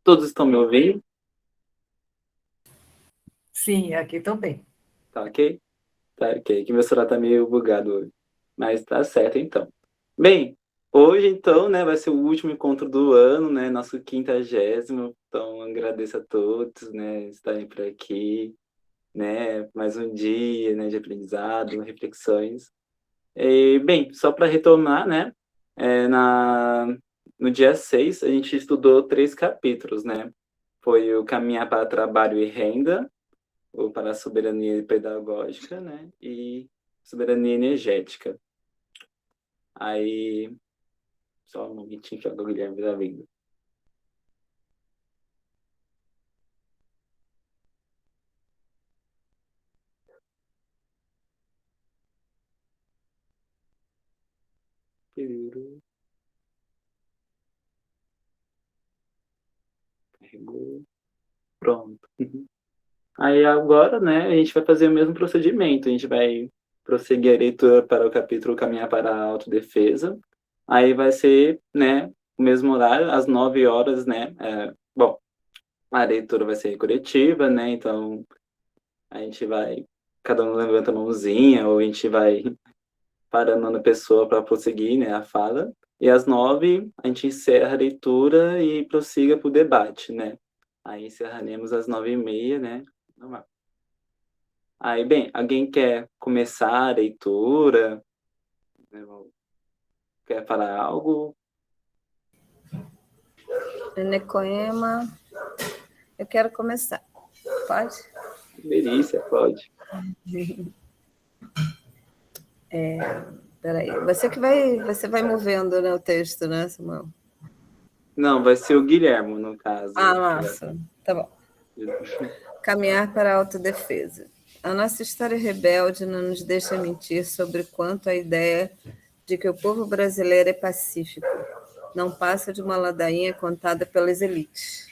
Todos estão me ouvindo? Sim, aqui também. Tá ok? Tá ok, que meu celular tá meio bugado hoje. Mas tá certo, então. Bem, hoje, então, né, vai ser o último encontro do ano, né, nosso 50º. Então, agradeço a todos, né, estarem por aqui, né, mais um dia, né, de aprendizado, reflexões. E, bem, só para retomar, né, é, na, no dia 6 a gente estudou 3 capítulos, né? Foi o Caminhar para Trabalho e Renda, ou para a soberania pedagógica, né? E soberania energética. Aí, só um momentinho que o Guilherme está vindo. Carregou. Pronto. Aí agora, né, a gente vai fazer o mesmo procedimento. A gente vai prosseguir a leitura para o capítulo Caminhar para a Autodefesa. Aí vai ser, né, o mesmo horário, às 9 horas, né? Bom, a leitura vai ser coletiva, né? Então a gente vai, cada um levanta a mãozinha, ou a gente vai parando na pessoa para prosseguir, né, a fala. E às 9 a gente encerra a leitura e prossiga para o debate, né? Aí encerraremos às 9h30, né? Normal. Aí, bem, alguém quer começar a leitura? Quer falar algo? Necoema, eu quero começar. Pode? Delícia, pode. Peraí, você vai movendo, né, o texto, né, Samuel? Não, vai ser o Guilherme, no caso. Massa. Tá bom. Caminhar para a autodefesa. A nossa história rebelde não nos deixa mentir sobre quanto a ideia de que o povo brasileiro é pacífico não passa de uma ladainha contada pelas elites,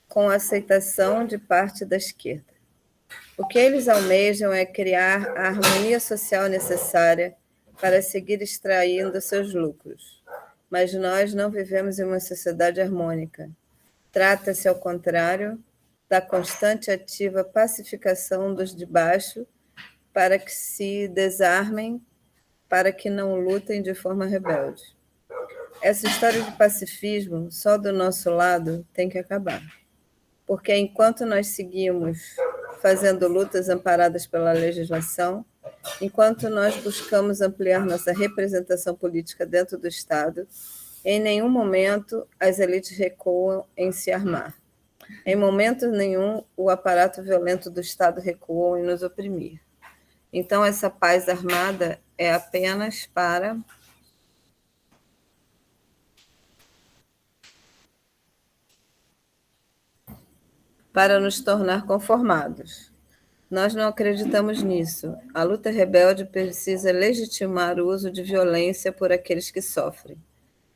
com a aceitação de parte da esquerda. O que eles almejam é criar a harmonia social necessária para seguir extraindo seus lucros. Mas nós não vivemos em uma sociedade harmônica. Trata-se, ao contrário, da constante e ativa pacificação dos de baixo para que se desarmem, para que não lutem de forma rebelde. Essa história de pacifismo, só do nosso lado, tem que acabar. Porque enquanto nós seguimos fazendo lutas amparadas pela legislação, enquanto nós buscamos ampliar nossa representação política dentro do Estado, em nenhum momento as elites recuam em se armar. Em momento nenhum o aparato violento do Estado recuou em nos oprimir. Então essa paz armada é apenas para nos tornar conformados. Nós não acreditamos nisso. A luta rebelde precisa legitimar o uso de violência por aqueles que sofrem.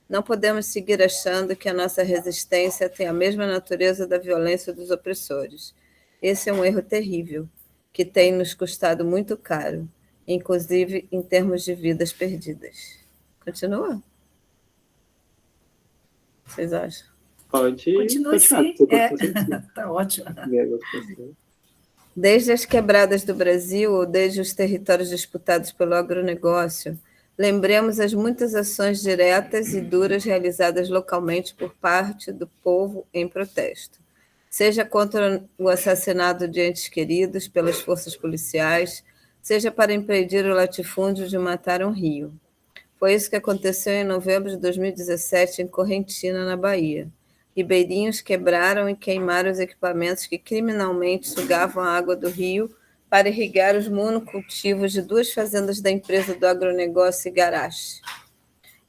Não podemos seguir achando que a nossa resistência tem a mesma natureza da violência dos opressores. Esse é um erro terrível, que tem nos custado muito caro, inclusive em termos de vidas perdidas. Continua? Vocês acham? Pode Continua continuar. assim. Tá ótimo. Desde as quebradas do Brasil ou desde os territórios disputados pelo agronegócio, lembremos as muitas ações diretas e duras realizadas localmente por parte do povo em protesto, seja contra o assassinato de entes queridos pelas forças policiais, seja para impedir o latifúndio de matar um rio. Foi isso que aconteceu em novembro de 2017 em Correntina, na Bahia. Ribeirinhos quebraram e queimaram os equipamentos que criminalmente sugavam a água do rio para irrigar os monocultivos de 2 fazendas da empresa do agronegócio Igarashi.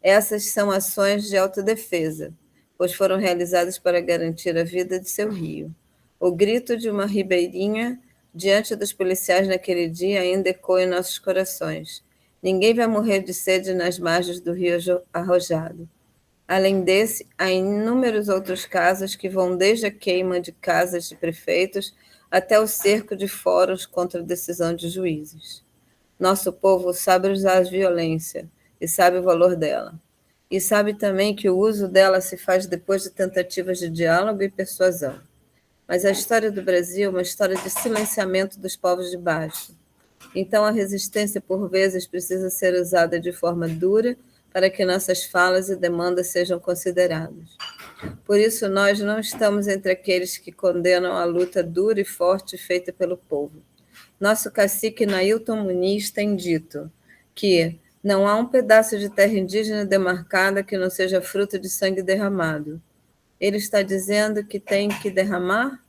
Essas são ações de autodefesa, pois foram realizadas para garantir a vida de seu rio. O grito de uma ribeirinha diante dos policiais naquele dia ainda ecoa em nossos corações. Ninguém vai morrer de sede nas margens do rio arrojado. Além desse, há inúmeros outros casos que vão desde a queima de casas de prefeitos até o cerco de fóruns contra a decisão de juízes. Nosso povo sabe usar a violência e sabe o valor dela. e sabe também que o uso dela se faz depois de tentativas de diálogo e persuasão. Mas a história do Brasil é uma história de silenciamento dos povos de baixo. Então, a resistência, por vezes, precisa ser usada de forma dura para que nossas falas e demandas sejam consideradas. Por isso, nós não estamos entre aqueles que condenam a luta dura e forte feita pelo povo. Nosso cacique Nailton Muniz tem dito que não há um pedaço de terra indígena demarcada que não seja fruto de sangue derramado. Ele está dizendo que tem que derramar?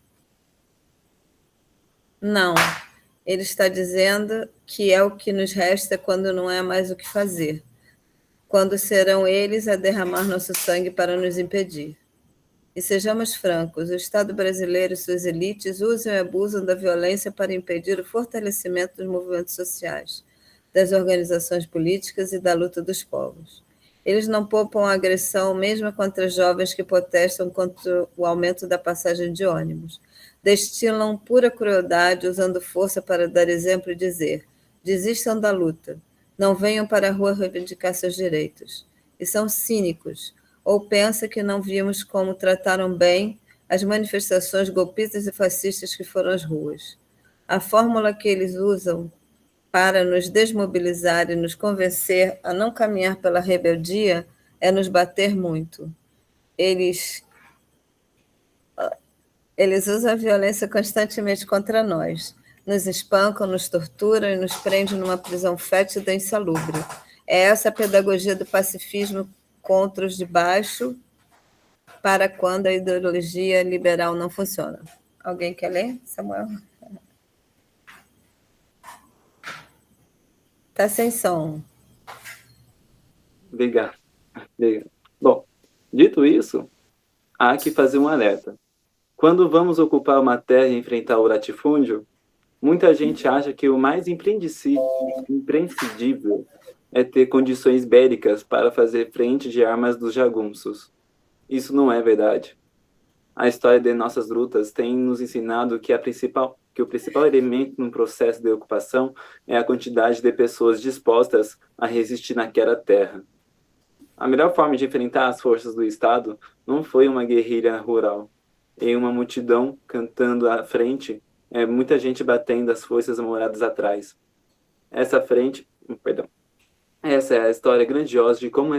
Não. Ele está dizendo que é o que nos resta quando não é mais o que fazer. Quando serão eles a derramar nosso sangue para nos impedir. E sejamos francos, o Estado brasileiro e suas elites usam e abusam da violência para impedir o fortalecimento dos movimentos sociais, das organizações políticas e da luta dos povos. Eles não poupam a agressão mesmo contra jovens que protestam contra o aumento da passagem de ônibus. Destilam pura crueldade, usando força para dar exemplo e dizer: desistam da luta, não venham para a rua reivindicar seus direitos. E são cínicos, ou pensam que não vimos como trataram bem as manifestações golpistas e fascistas que foram às ruas. A fórmula que eles usam para nos desmobilizar e nos convencer a não caminhar pela rebeldia é nos bater muito. Eles usam a violência constantemente contra nós. Nos espancam, nos torturam e nos prendem numa prisão fétida e insalubre. É essa a pedagogia do pacifismo contra os de baixo, para quando a ideologia liberal não funciona. Alguém quer ler, Samuel? Está sem som. Obrigado. Bom, dito isso, há que fazer um alerta. Quando vamos ocupar uma terra e enfrentar o latifúndio, muita gente acha que o mais imprescindível é ter condições bélicas para fazer frente de armas dos jagunços. Isso não é verdade. A história de nossas lutas tem nos ensinado que o principal elemento no processo de ocupação é a quantidade de pessoas dispostas a resistir naquela terra. A melhor forma de enfrentar as forças do Estado não foi uma guerrilha rural, em uma multidão cantando à frente, muita gente batendo as forças moradas atrás. Essa é a história grandiosa de como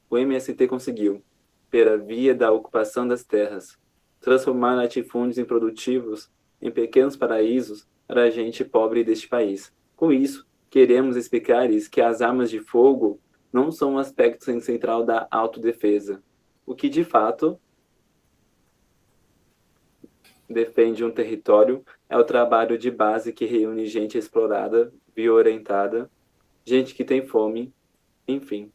o MST conseguiu, pela via da ocupação das terras, transformar latifúndios improdutivos em pequenos paraísos para a gente pobre deste país. Com isso, queremos explicar-lhes que as armas de fogo não são um aspecto central da autodefesa, o que de fato defende um território é o trabalho de base que reúne gente explorada, violentada, gente que tem fome, enfim,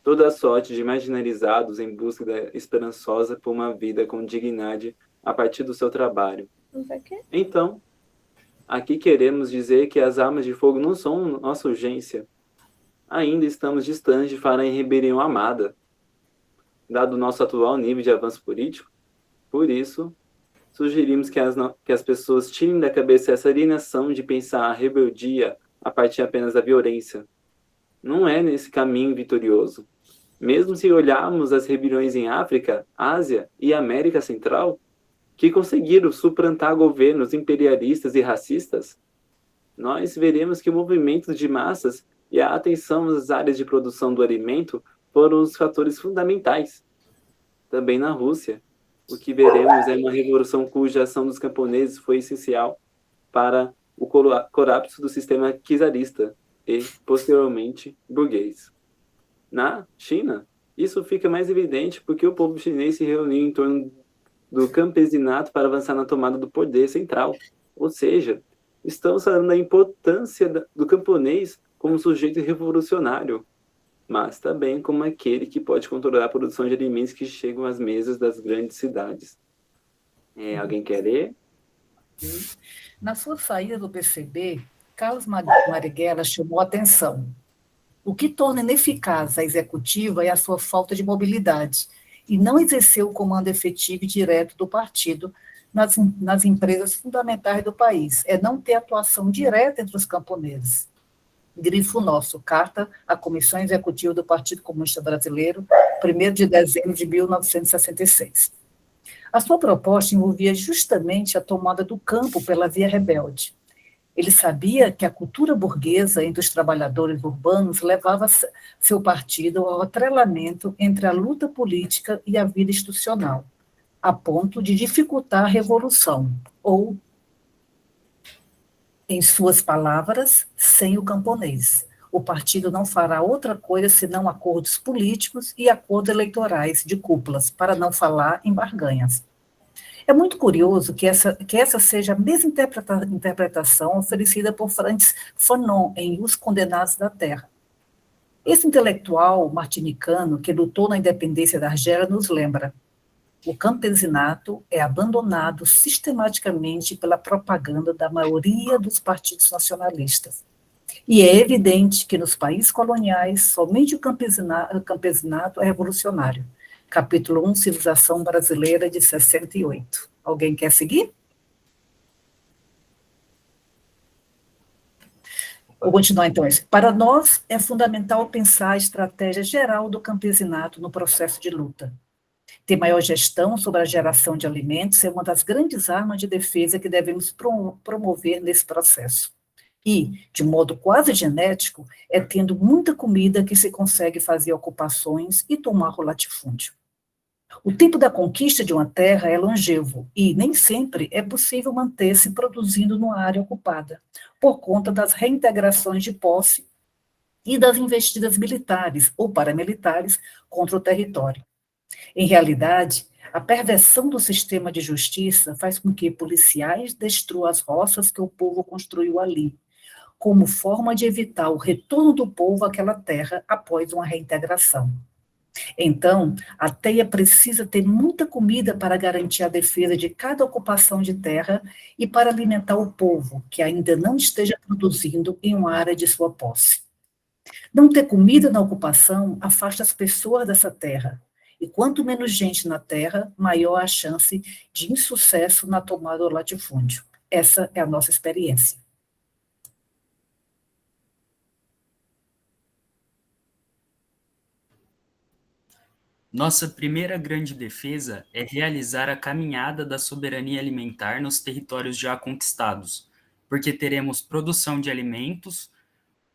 toda a sorte de marginalizados em busca esperançosa por uma vida com dignidade a partir do seu trabalho. Então, aqui queremos dizer que as armas de fogo não são nossa urgência. Ainda estamos distantes de falar em rebelião armada, dado o nosso atual nível de avanço político. Por isso, sugerimos que as pessoas tirem da cabeça essa alienação de pensar a rebeldia a partir apenas da violência. Não é nesse caminho vitorioso. Mesmo se olharmos as rebeliões em África, Ásia e América Central, que conseguiram suplantar governos imperialistas e racistas, nós veremos que movimentos de massas e a atenção às áreas de produção do alimento foram os fatores fundamentais. Também na Rússia, o que veremos é uma revolução cuja ação dos camponeses foi essencial para o colapso do sistema czarista e, posteriormente, burguês. Na China, isso fica mais evidente porque o povo chinês se reuniu em torno do campesinato para avançar na tomada do poder central. Ou seja, estamos falando da importância do camponês como sujeito revolucionário, mas também como aquele que pode controlar a produção de alimentos que chegam às mesas das grandes cidades. Alguém quer ler? Na sua saída do PCB, Carlos Marighella chamou a atenção. O que torna ineficaz a executiva é a sua falta de mobilidade e não exerceu o comando efetivo e direto do partido nas empresas fundamentais do país. É não ter atuação direta entre os camponeses. Grifo nosso, carta à Comissão Executiva do Partido Comunista Brasileiro, 1º de dezembro de 1966. A sua proposta envolvia justamente a tomada do campo pela via rebelde. Ele sabia que a cultura burguesa entre os trabalhadores urbanos levava seu partido ao atrelamento entre a luta política e a vida institucional, a ponto de dificultar a revolução, ou, em suas palavras, sem o camponês. O partido não fará outra coisa senão acordos políticos e acordos eleitorais de cúpulas, para não falar em barganhas. É muito curioso que essa seja a mesma interpretação oferecida por Frantz Fanon em Os Condenados da Terra. Esse intelectual martinicano que lutou na independência da Argélia nos lembra: o campesinato é abandonado sistematicamente pela propaganda da maioria dos partidos nacionalistas. E é evidente que nos países coloniais, somente o campesinato é revolucionário. Capítulo 1, Civilização Brasileira, de 68. Alguém quer seguir? Vou continuar, então. Para nós, é fundamental pensar a estratégia geral do campesinato no processo de luta. Ter maior gestão sobre a geração de alimentos é uma das grandes armas de defesa que devemos promover nesse processo. E, de modo quase genético, é tendo muita comida que se consegue fazer ocupações e tomar o latifúndio. O tempo da conquista de uma terra é longevo e nem sempre é possível manter-se produzindo numa área ocupada, por conta das reintegrações de posse e das investidas militares ou paramilitares contra o território. Em realidade, a perversão do sistema de justiça faz com que policiais destruam as roças que o povo construiu ali, como forma de evitar o retorno do povo àquela terra após uma reintegração. Então, a teia precisa ter muita comida para garantir a defesa de cada ocupação de terra e para alimentar o povo que ainda não esteja produzindo em uma área de sua posse. Não ter comida na ocupação afasta as pessoas dessa terra, e quanto menos gente na terra, maior a chance de insucesso na tomada do latifúndio. Essa é a nossa experiência. Nossa primeira grande defesa é realizar a caminhada da soberania alimentar nos territórios já conquistados, porque teremos produção de alimentos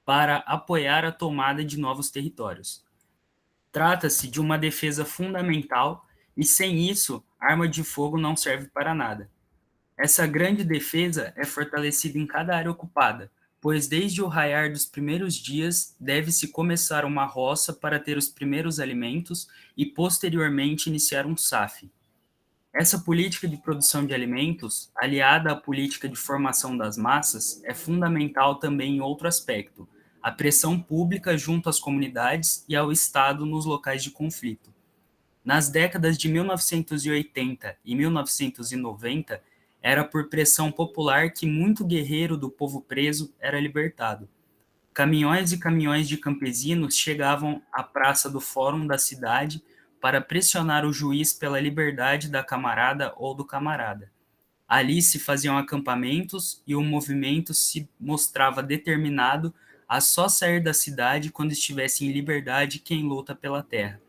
para apoiar a tomada de novos territórios. Trata-se de uma defesa fundamental e, sem isso, arma de fogo não serve para nada. Essa grande defesa é fortalecida em cada área ocupada, pois desde o raiar dos primeiros dias deve-se começar uma roça para ter os primeiros alimentos e posteriormente iniciar um SAF. Essa política de produção de alimentos, aliada à política de formação das massas, é fundamental também em outro aspecto: a pressão pública junto às comunidades e ao Estado nos locais de conflito. Nas décadas de 1980 e 1990, era por pressão popular que muito guerreiro do povo preso era libertado. Caminhões e caminhões de campesinos chegavam à praça do Fórum da cidade para pressionar o juiz pela liberdade da camarada ou do camarada. Ali se faziam acampamentos e o movimento se mostrava determinado a só sair da cidade quando estivesse em liberdade quem luta pela terra.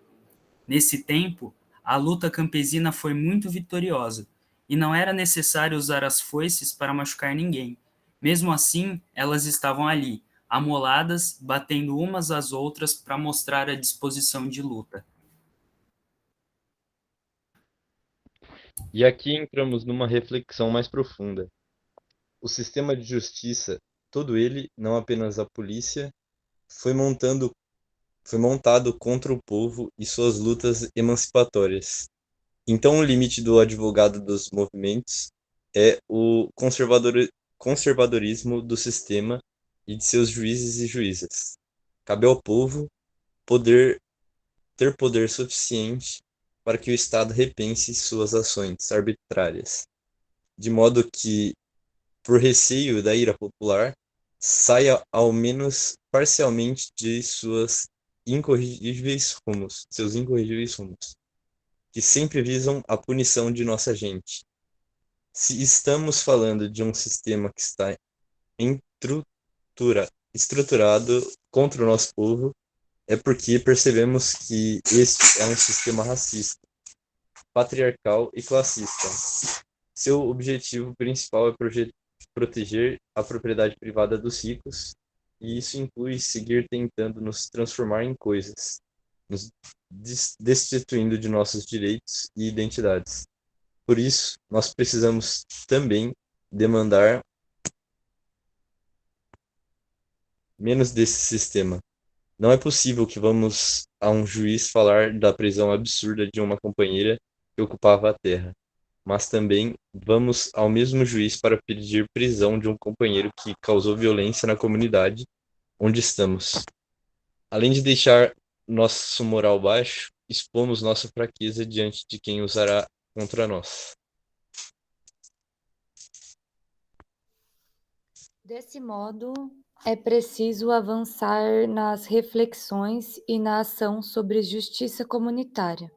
Nesse tempo, a luta campesina foi muito vitoriosa, e não era necessário usar as foices para machucar ninguém. Mesmo assim, elas estavam ali, amoladas, batendo umas às outras para mostrar a disposição de luta. E aqui entramos numa reflexão mais profunda. O sistema de justiça, todo ele, não apenas a polícia, foi montado contra o povo e suas lutas emancipatórias. Então, o limite do advogado dos movimentos é o conservadorismo do sistema e de seus juízes e juízas. Cabe ao povo ter poder suficiente para que o Estado repense suas ações arbitrárias, de modo que, por receio da ira popular, saia ao menos parcialmente de seus incorrigíveis rumos, que sempre visam a punição de nossa gente. Se estamos falando de um sistema que está estruturado contra o nosso povo, é porque percebemos que este é um sistema racista, patriarcal e classista. Seu objetivo principal é proteger a propriedade privada dos ricos, e isso inclui seguir tentando nos transformar em coisas, nos destituindo de nossos direitos e identidades. Por isso, nós precisamos também demandar menos desse sistema. Não é possível que vamos a um juiz falar da prisão absurda de uma companheira que ocupava a terra, mas também vamos ao mesmo juiz para pedir prisão de um companheiro que causou violência na comunidade onde estamos. Além de deixar nosso moral baixo, expomos nossa fraqueza diante de quem usará contra nós. Desse modo, é preciso avançar nas reflexões e na ação sobre justiça comunitária.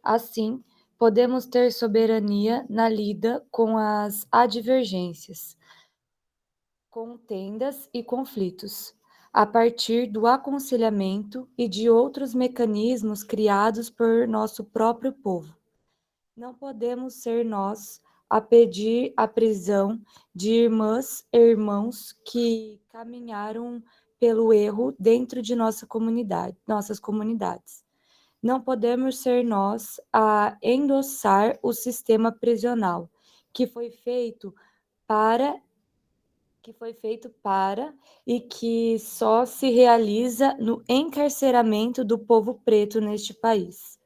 Assim, podemos ter soberania na lida com as advergências, contendas e conflitos, a partir do aconselhamento e de outros mecanismos criados por nosso próprio povo. Não podemos ser nós a pedir a prisão de irmãs e irmãos que caminharam pelo erro dentro de nossas comunidades. Não podemos ser nós a endossar o sistema prisional que foi feito para e que só se realiza no encarceramento do povo preto neste país.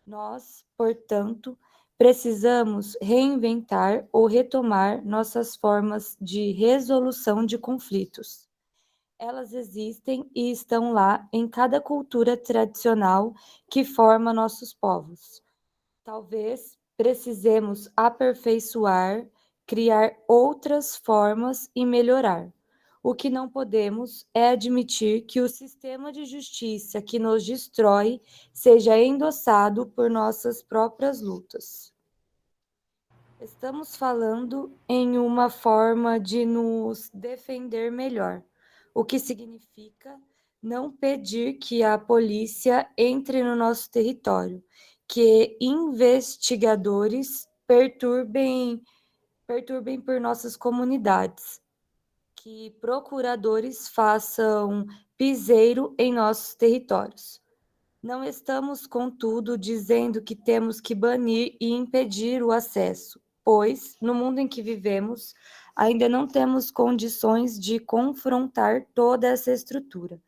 Nós, portanto, precisamos reinventar ou retomar nossas formas de resolução de conflitos. Elas existem e estão lá em cada cultura tradicional que forma nossos povos. Talvez precisemos aperfeiçoar, criar outras formas e melhorar. O que não podemos é admitir que o sistema de justiça que nos destrói seja endossado por nossas próprias lutas. Estamos falando em uma forma de nos defender melhor, o que significa não pedir que a polícia entre no nosso território, que investigadores perturbem por nossas comunidades, que procuradores façam piseiro em nossos territórios. Não estamos, contudo, dizendo que temos que banir e impedir o acesso, pois, no mundo em que vivemos, ainda não temos condições de confrontar toda essa estrutura.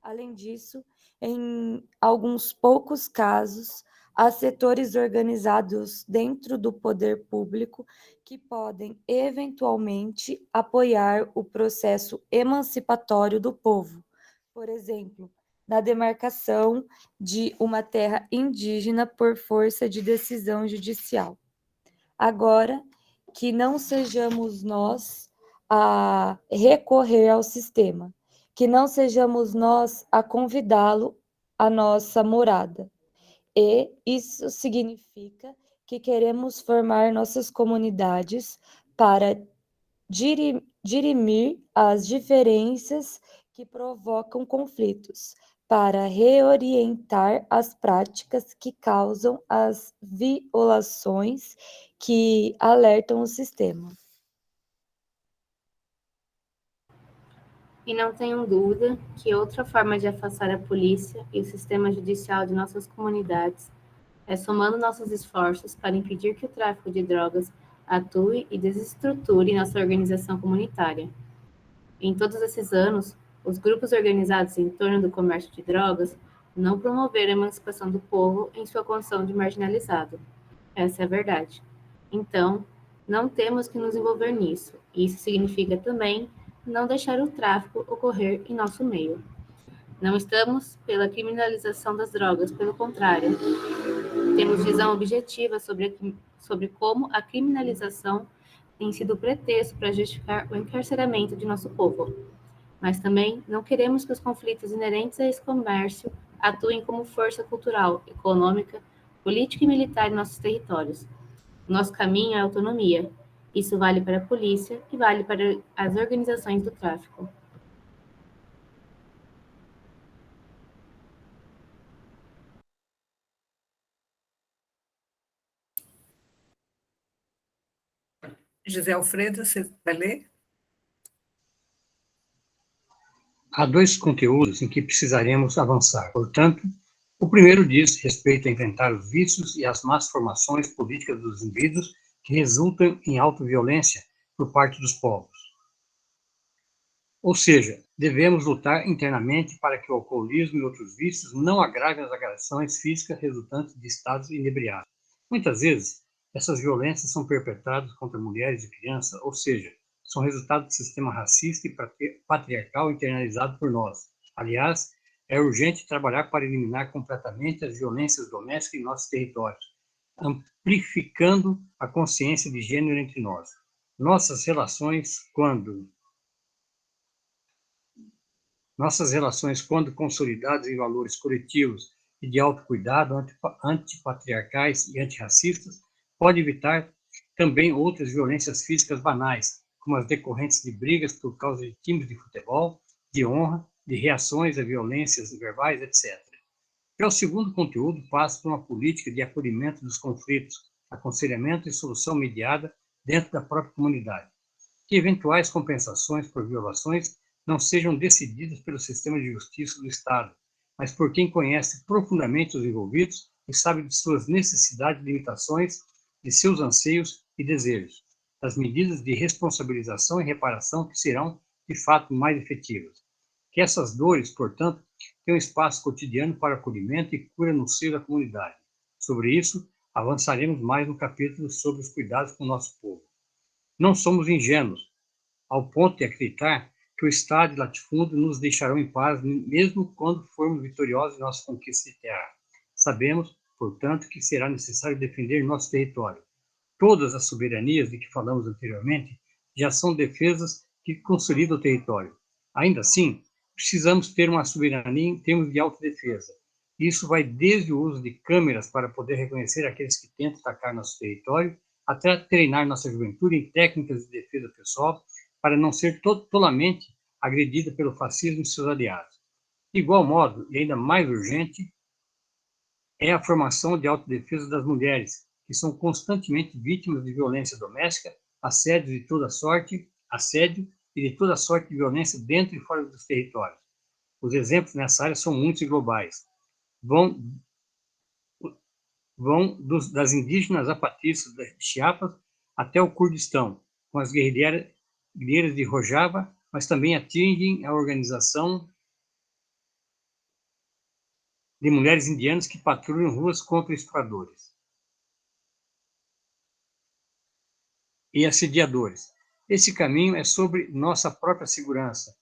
Além disso, em alguns poucos casos, há setores organizados dentro do poder público que podem, eventualmente, apoiar o processo emancipatório do povo. Por exemplo, na demarcação de uma terra indígena por força de decisão judicial. Agora, que não sejamos nós a recorrer ao sistema, que não sejamos nós a convidá-lo à nossa morada. E isso significa que queremos formar nossas comunidades para dirimir as diferenças que provocam conflitos, para reorientar as práticas que causam as violações que alertam o sistema. E não tenham dúvida que outra forma de afastar a polícia e o sistema judicial de nossas comunidades é somando nossos esforços para impedir que o tráfico de drogas atue e desestruture nossa organização comunitária. Em todos esses anos, os grupos organizados em torno do comércio de drogas não promoveram a emancipação do povo em sua condição de marginalizado. Essa é a verdade. Então, não temos que nos envolver nisso. Isso significa também não deixar o tráfico ocorrer em nosso meio. Não estamos pela criminalização das drogas, pelo contrário. Temos visão objetiva sobre como a criminalização tem sido pretexto para justificar o encarceramento de nosso povo. Mas também não queremos que os conflitos inerentes a esse comércio atuem como força cultural, econômica, política e militar em nossos territórios. O nosso caminho é a autonomia. Isso vale para a polícia e vale para as organizações do tráfico. José Alfredo, você vai ler? Há dois conteúdos em que precisaremos avançar. Portanto, o primeiro diz respeito a enfrentar os vícios e as más formações políticas dos indivíduos que resultam em autoviolência por parte dos povos. Ou seja, devemos lutar internamente para que o alcoolismo e outros vícios não agravem as agressões físicas resultantes de estados inebriados. Muitas vezes, essas violências são perpetradas contra mulheres e crianças, ou seja, são resultado do sistema racista e patriarcal internalizado por nós. Aliás, é urgente trabalhar para eliminar completamente as violências domésticas em nossos territórios, amplificando a consciência de gênero entre nós. Nossas relações, quando consolidadas em valores coletivos e de autocuidado, antipatriarcais e antirracistas, podem evitar também outras violências físicas banais, como as decorrentes de brigas por causa de times de futebol, de honra, de reações a violências verbais, etc. Já o segundo conteúdo passa por uma política de acolhimento dos conflitos, aconselhamento e solução mediada dentro da própria comunidade. Que eventuais compensações por violações não sejam decididas pelo sistema de justiça do Estado, mas por quem conhece profundamente os envolvidos e sabe de suas necessidades e limitações, de seus anseios e desejos, das medidas de responsabilização e reparação que serão, de fato, mais efetivas. Que essas dores, portanto, tenham espaço cotidiano para acolhimento e cura no seio da comunidade. Sobre isso, avançaremos mais no capítulo sobre os cuidados com o nosso povo. Não somos ingênuos, ao ponto de acreditar que o Estado e o latifúndio nos deixarão em paz, mesmo quando formos vitoriosos em nossa conquista de terra. Sabemos, portanto, que será necessário defender nosso território. Todas as soberanias de que falamos anteriormente já são defesas que consolidam o território. Ainda assim, precisamos ter uma soberania em termos de autodefesa. Isso vai desde o uso de câmeras para poder reconhecer aqueles que tentam atacar nosso território, até treinar nossa juventude em técnicas de defesa pessoal para não ser tolamente agredida pelo fascismo e seus aliados. De igual modo, e ainda mais urgente, é a formação de autodefesa das mulheres, que são constantemente vítimas de violência doméstica, assédio e de toda sorte de violência dentro e fora dos territórios. Os exemplos nessa área são muitos e globais. Das indígenas zapatistas de Chiapas até o Kurdistão, com as guerrilheiras de Rojava, mas também atingem a organização de mulheres indianas que patrulham ruas contra estupradores e assediadores. Esse caminho é sobre nossa própria segurança,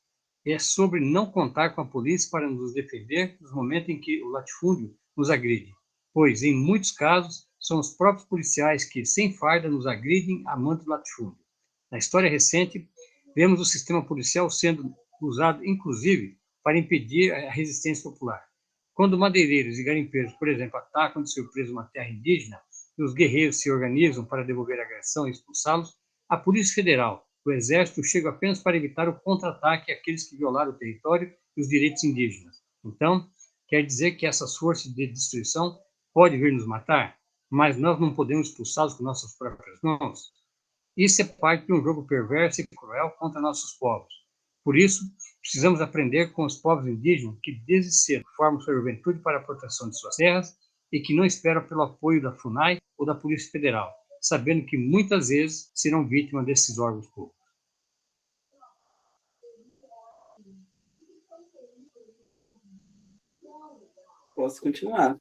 é sobre não contar com a polícia para nos defender nos momentos em que o latifúndio nos agride, pois, em muitos casos, são os próprios policiais que, sem farda, nos agridem a manto do latifúndio. Na história recente, vemos o sistema policial sendo usado, inclusive, para impedir a resistência popular. Quando madeireiros e garimpeiros, por exemplo, atacam de surpresa uma terra indígena e os guerreiros se organizam para devolver a agressão e expulsá-los, a Polícia Federal, o Exército, chegam apenas para evitar o contra-ataque àqueles que violaram o território e os direitos indígenas. Então, quer dizer que essas forças de destruição podem vir nos matar, mas nós não podemos expulsá-los com nossas próprias mãos? Isso é parte de um jogo perverso e cruel contra nossos povos. Por isso, precisamos aprender com os povos indígenas que desde cedo formam sua juventude para a proteção de suas terras e que não esperam pelo apoio da FUNAI ou da Polícia Federal, sabendo que muitas vezes serão vítimas desses órgãos públicos. Posso continuar.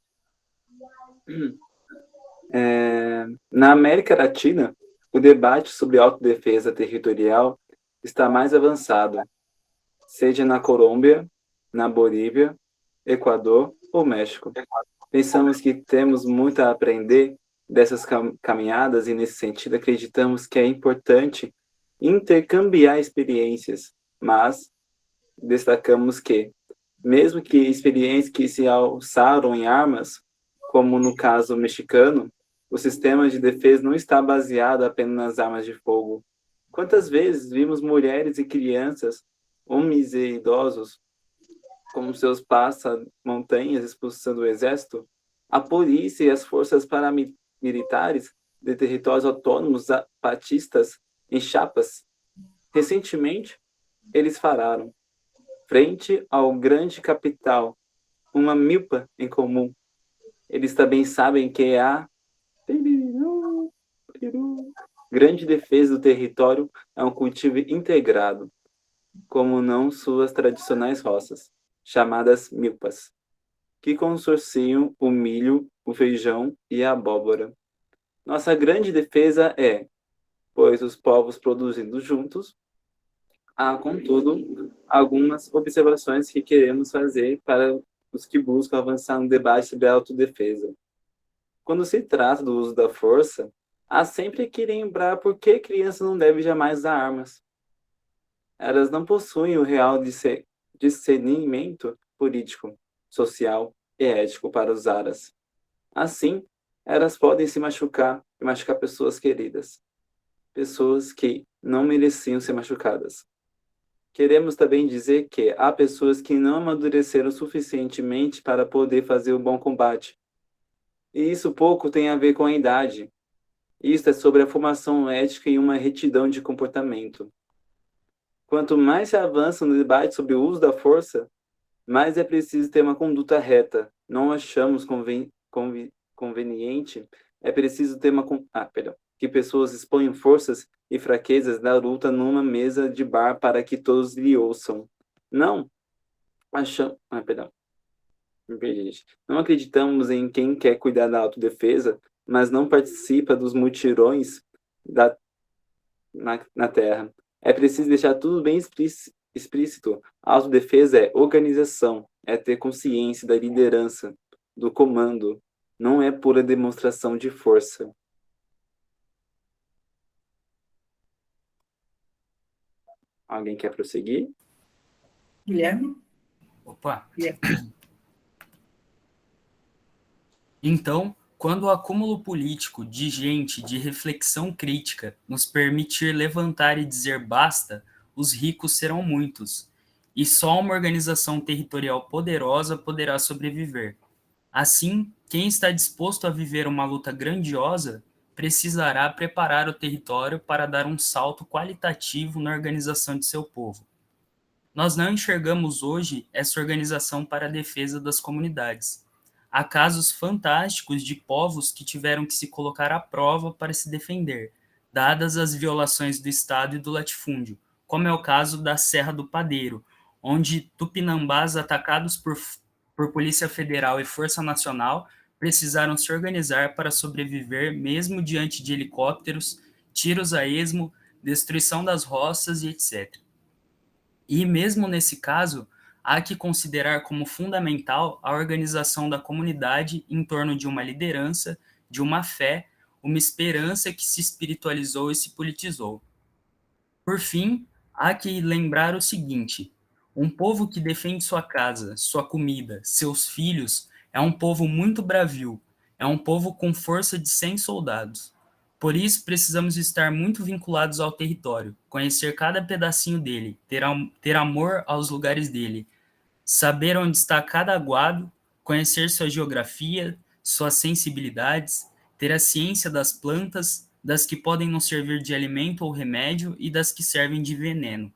Na América Latina, o debate sobre autodefesa territorial está mais avançado, seja na Colômbia, na Bolívia, Equador ou México. Pensamos que temos muito a aprender dessas caminhadas e, nesse sentido, acreditamos que é importante intercambiar experiências, mas destacamos que, mesmo que experiências que se alçaram em armas, como no caso mexicano, o sistema de defesa não está baseado apenas nas armas de fogo. Quantas vezes vimos mulheres e crianças, homens e idosos, como seus passa-montanhas expulsando o exército? A polícia e as forças paramilitares de territórios autônomos zapatistas em chapas. Recentemente, eles falaram, frente ao grande capital, uma milpa em comum. Eles também sabem que a grande defesa do território é um cultivo integrado, como não suas tradicionais roças, chamadas milpas, que consorciam o milho, o feijão e a abóbora. Nossa grande defesa é, pois os povos produzindo juntos, há, contudo, algumas observações que queremos fazer para os que buscam avançar no debate sobre a autodefesa. Quando se trata do uso da força, há sempre que lembrar por que crianças não devem jamais usar armas. Elas não possuem o real discernimento político, social e ético para usá-las. Assim, elas podem se machucar e machucar pessoas queridas, pessoas que não mereciam ser machucadas. Queremos também dizer que há pessoas que não amadureceram suficientemente para poder fazer o bom combate. E isso pouco tem a ver com a idade. Isso é sobre a formação ética e uma retidão de comportamento. Quanto mais se avança no debate sobre o uso da força, mais é preciso ter uma conduta reta. Não achamos conveniente, é preciso ter que pessoas exponham forças e fraquezas da luta numa mesa de bar para que todos lhe ouçam. Não achamos... Não acreditamos em quem quer cuidar da autodefesa, mas não participa dos mutirões na terra. É preciso deixar tudo bem explícito. A autodefesa é organização, é ter consciência da liderança, do comando. Não é pura demonstração de força. Alguém quer prosseguir? Guilherme? Opa! Guilherme. Então, quando o acúmulo político de gente de reflexão crítica nos permitir levantar e dizer basta, os ricos serão muitos, e só uma organização territorial poderosa poderá sobreviver. Assim, quem está disposto a viver uma luta grandiosa precisará preparar o território para dar um salto qualitativo na organização de seu povo. Nós não enxergamos hoje essa organização para a defesa das comunidades. Há casos fantásticos de povos que tiveram que se colocar à prova para se defender, dadas as violações do Estado e do latifúndio, como é o caso da Serra do Padeiro, onde tupinambás atacados por Polícia Federal e Força Nacional precisaram se organizar para sobreviver mesmo diante de helicópteros, tiros a esmo, destruição das roças e etc. E mesmo nesse caso, há que considerar como fundamental a organização da comunidade em torno de uma liderança, de uma fé, uma esperança que se espiritualizou e se politizou. Por fim, há que lembrar o seguinte: um povo que defende sua casa, sua comida, seus filhos, é um povo muito bravio, é um povo com força de 100 soldados. Por isso, precisamos estar muito vinculados ao território, conhecer cada pedacinho dele, ter amor aos lugares dele, saber onde está cada aguado, conhecer sua geografia, suas sensibilidades, ter a ciência das plantas, das que podem nos servir de alimento ou remédio e das que servem de veneno.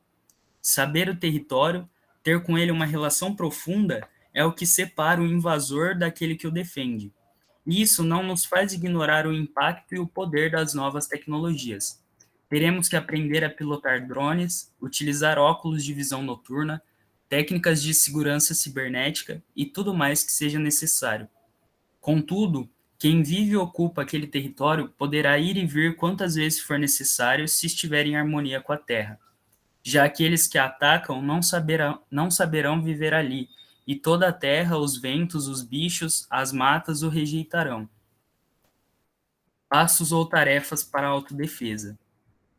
Saber o território, ter com ele uma relação profunda, é o que separa o invasor daquele que o defende. Isso não nos faz ignorar o impacto e o poder das novas tecnologias. Teremos que aprender a pilotar drones, utilizar óculos de visão noturna, técnicas de segurança cibernética e tudo mais que seja necessário. Contudo, quem vive e ocupa aquele território poderá ir e vir quantas vezes for necessário se estiver em harmonia com a terra. Já aqueles que a atacam não saberão viver ali, e toda a terra, os ventos, os bichos, as matas o rejeitarão. Passos ou tarefas para a autodefesa.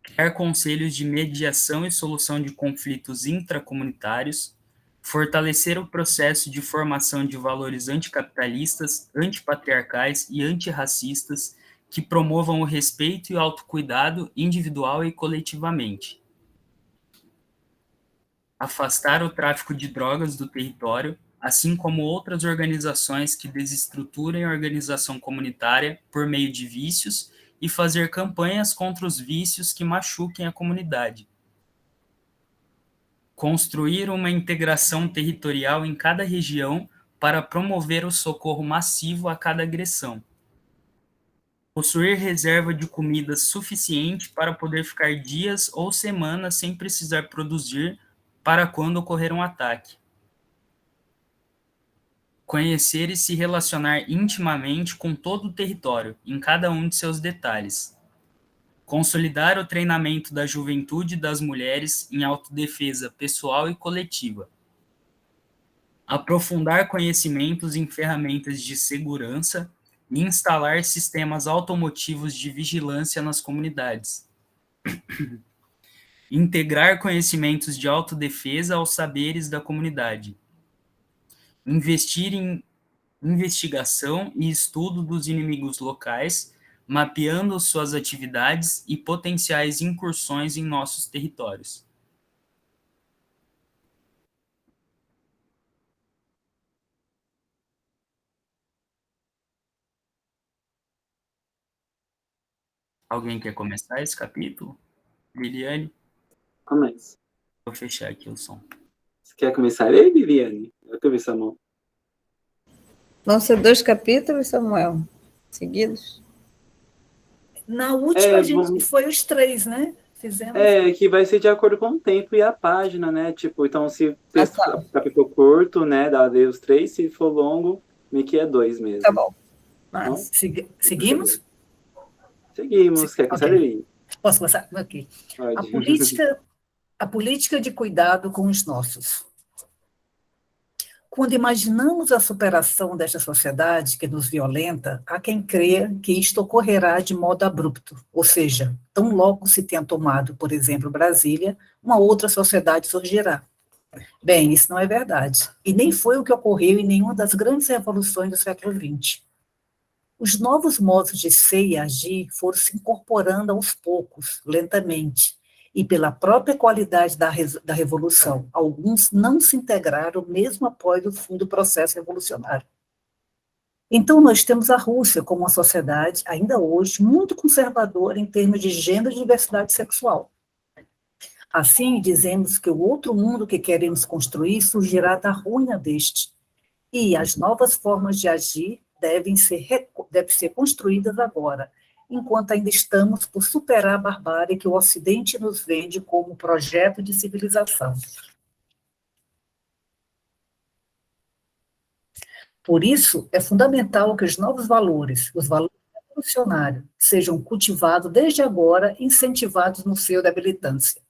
Criar conselhos de mediação e solução de conflitos intracomunitários, fortalecer o processo de formação de valores anticapitalistas, antipatriarcais e antirracistas que promovam o respeito e o autocuidado individual e coletivamente. Afastar o tráfico de drogas do território, assim como outras organizações que desestruturam a organização comunitária por meio de vícios e fazer campanhas contra os vícios que machuquem a comunidade. Construir uma integração territorial em cada região para promover o socorro massivo a cada agressão. Possuir reserva de comida suficiente para poder ficar dias ou semanas sem precisar produzir para quando ocorrer um ataque. Conhecer e se relacionar intimamente com todo o território, em cada um de seus detalhes. Consolidar o treinamento da juventude e das mulheres em autodefesa pessoal e coletiva. Aprofundar conhecimentos em ferramentas de segurança e instalar sistemas automotivos de vigilância nas comunidades. Integrar conhecimentos de autodefesa aos saberes da comunidade. Investir em investigação e estudo dos inimigos locais, mapeando suas atividades e potenciais incursões em nossos territórios. Alguém quer começar esse capítulo? Liliane? Começa. Vou fechar aqui o som. Você quer começar aí, Liliane? Eu tô vendo sua mão. Vão ser 2 capítulos, Samuel, seguidos? Na última, a gente foi os 3, né? Fizemos. Que vai ser de acordo com o tempo e a página, né? Tipo, então, se o capítulo curto, né, dá os 3, se for longo, meio que é 2 mesmo. Tá bom. Mas, seguimos? Seguimos. Quer começar aí? Posso começar? Ok. A política de cuidado com os nossos. Quando imaginamos a superação desta sociedade que nos violenta, há quem creia que isto ocorrerá de modo abrupto, ou seja, tão logo se tenha tomado, por exemplo, Brasília, uma outra sociedade surgirá. Bem, isso não é verdade, e nem foi o que ocorreu em nenhuma das grandes revoluções do século XX. Os novos modos de ser e agir foram se incorporando aos poucos, lentamente, e pela própria qualidade da revolução. Alguns não se integraram mesmo após o fim do processo revolucionário. Então, nós temos a Rússia como uma sociedade, ainda hoje, muito conservadora em termos de gênero e diversidade sexual. Assim, dizemos que o outro mundo que queremos construir surgirá da ruína deste, e as novas formas de agir devem ser construídas agora, enquanto ainda estamos por superar a barbárie que o Ocidente nos vende como projeto de civilização. Por isso, é fundamental que os novos valores, os valores revolucionários, sejam cultivados desde agora e incentivados no seio da militância.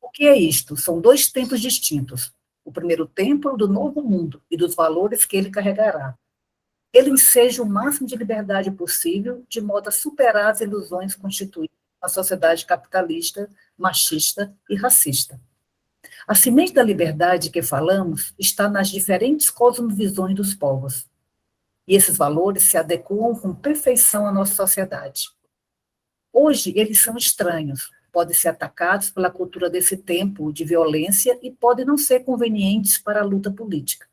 O que é isto? São 2 tempos distintos. O primeiro tempo do novo mundo e dos valores que ele carregará. Ele enseja o máximo de liberdade possível, de modo a superar as ilusões constituídas na sociedade capitalista, machista e racista. A semente da liberdade que falamos está nas diferentes cosmovisões dos povos. E esses valores se adequam com perfeição à nossa sociedade. Hoje, eles são estranhos, podem ser atacados pela cultura desse tempo de violência e podem não ser convenientes para a luta política.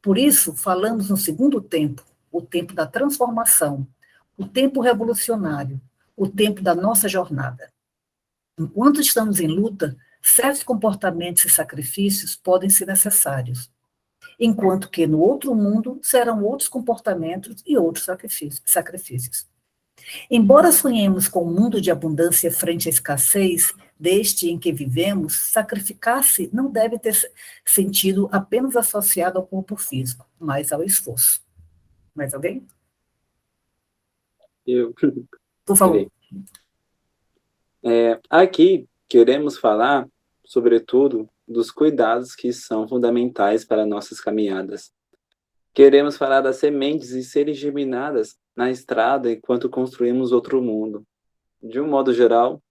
Por isso, falamos no segundo tempo, o tempo da transformação, o tempo revolucionário, o tempo da nossa jornada. Enquanto estamos em luta, certos comportamentos e sacrifícios podem ser necessários, enquanto que no outro mundo serão outros comportamentos e outros sacrifícios. Embora sonhemos com um mundo de abundância frente à escassez deste em que vivemos, sacrificar-se não deve ter sentido apenas associado ao corpo físico, mas ao esforço. Mais alguém? Eu. Por favor. Aqui, queremos falar, sobretudo, dos cuidados que são fundamentais para nossas caminhadas. Queremos falar das sementes e serem germinadas na estrada enquanto construímos outro mundo. De um modo geral,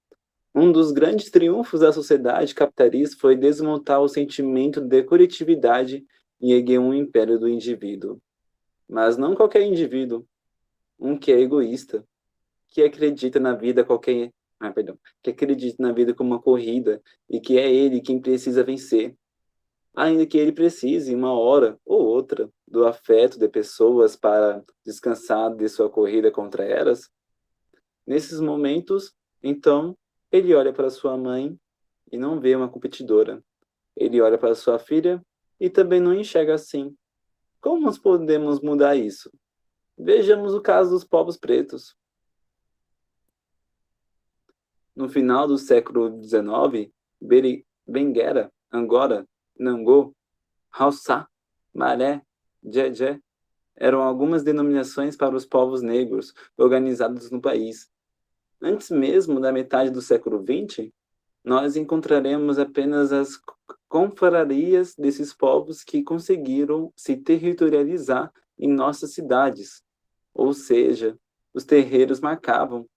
um dos grandes triunfos da sociedade capitalista foi desmontar o sentimento de coletividade e erguer um império do indivíduo. Mas não qualquer indivíduo, um que é egoísta, que acredita na vida que acredita na vida como uma corrida e que é ele quem precisa vencer. Ainda que ele precise, uma hora ou outra, do afeto de pessoas para descansar de sua corrida contra elas, Nesses momentos, então, ele olha para sua mãe e não vê uma competidora. Ele olha para sua filha e também não enxerga assim. Como nós podemos mudar isso? Vejamos o caso dos povos pretos. No final do século XIX, Benguera, Angora, Nangô, Haussá, Maré, Djé eram algumas denominações para os povos negros organizados no país. Antes mesmo da metade do século XX, nós encontraremos apenas as confrarias desses povos que conseguiram se territorializar em nossas cidades. Ou seja, os terreiros marcavam,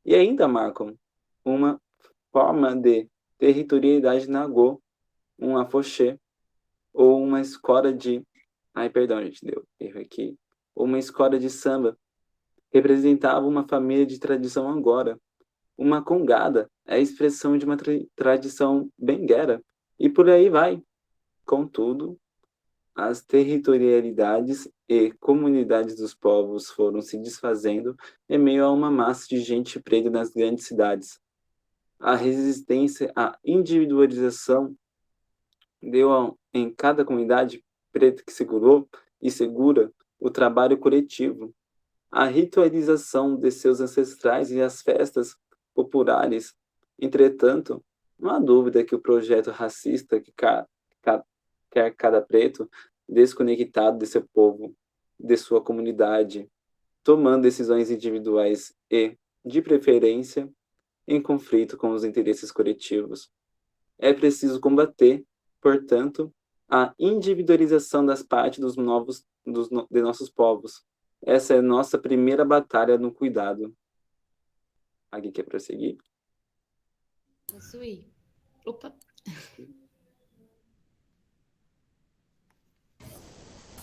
e ainda marcam, uma forma de territorialidade nagô, um afoxê, ou uma escola de... Ai, perdão, gente, deu erro aqui. Ou uma escola de samba. Representava uma família de tradição angora. Uma congada é a expressão de uma tradição benguera. E por aí vai. Contudo, as territorialidades e comunidades dos povos foram se desfazendo em meio a uma massa de gente presa nas grandes cidades. A resistência à individualização deu em cada comunidade preta que segurou e segura o trabalho coletivo, a ritualização de seus ancestrais e as festas populares. Entretanto, não há dúvida que o projeto racista que quer cada preto desconectado de seu povo, de sua comunidade, tomando decisões individuais e, de preferência, em conflito com os interesses coletivos. É preciso combater, portanto, a individualização das partes de nossos povos. Essa é nossa primeira batalha no cuidado. Alguém quer prosseguir? Posso ir? Opa!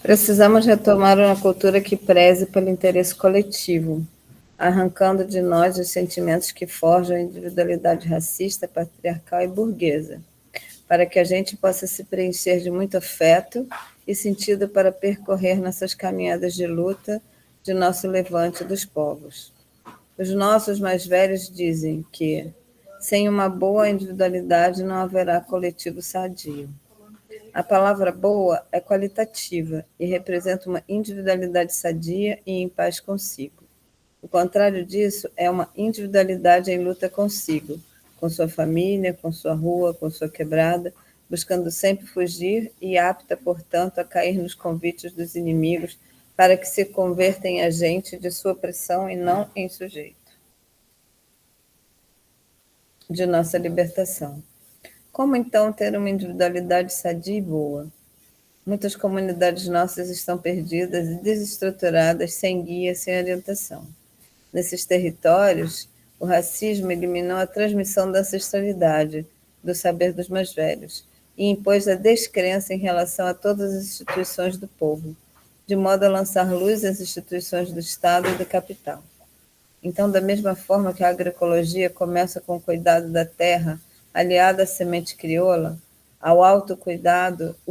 Precisamos retomar uma cultura que preze pelo interesse coletivo, arrancando de nós os sentimentos que forjam a individualidade racista, patriarcal e burguesa, para que a gente possa se preencher de muito afeto e sentido para percorrer nossas caminhadas de luta de nosso levante dos povos. Os nossos mais velhos dizem que, sem uma boa individualidade, não haverá coletivo sadio. A palavra boa é qualitativa e representa uma individualidade sadia e em paz consigo. O contrário disso é uma individualidade em luta consigo, com sua família, com sua rua, com sua quebrada, buscando sempre fugir e apta, portanto, a cair nos convites dos inimigos para que se converta em agente de sua opressão e não em sujeito de nossa libertação. Como, então, ter uma individualidade sadia e boa? Muitas comunidades nossas estão perdidas e desestruturadas, sem guia, sem orientação. Nesses territórios, o racismo eliminou a transmissão da ancestralidade, do saber dos mais velhos, e impôs a descrença em relação a todas as instituições do povo, de modo a lançar luz às instituições do Estado e do capital. Então, da mesma forma que a agroecologia começa com o cuidado da terra, aliada à semente crioula, o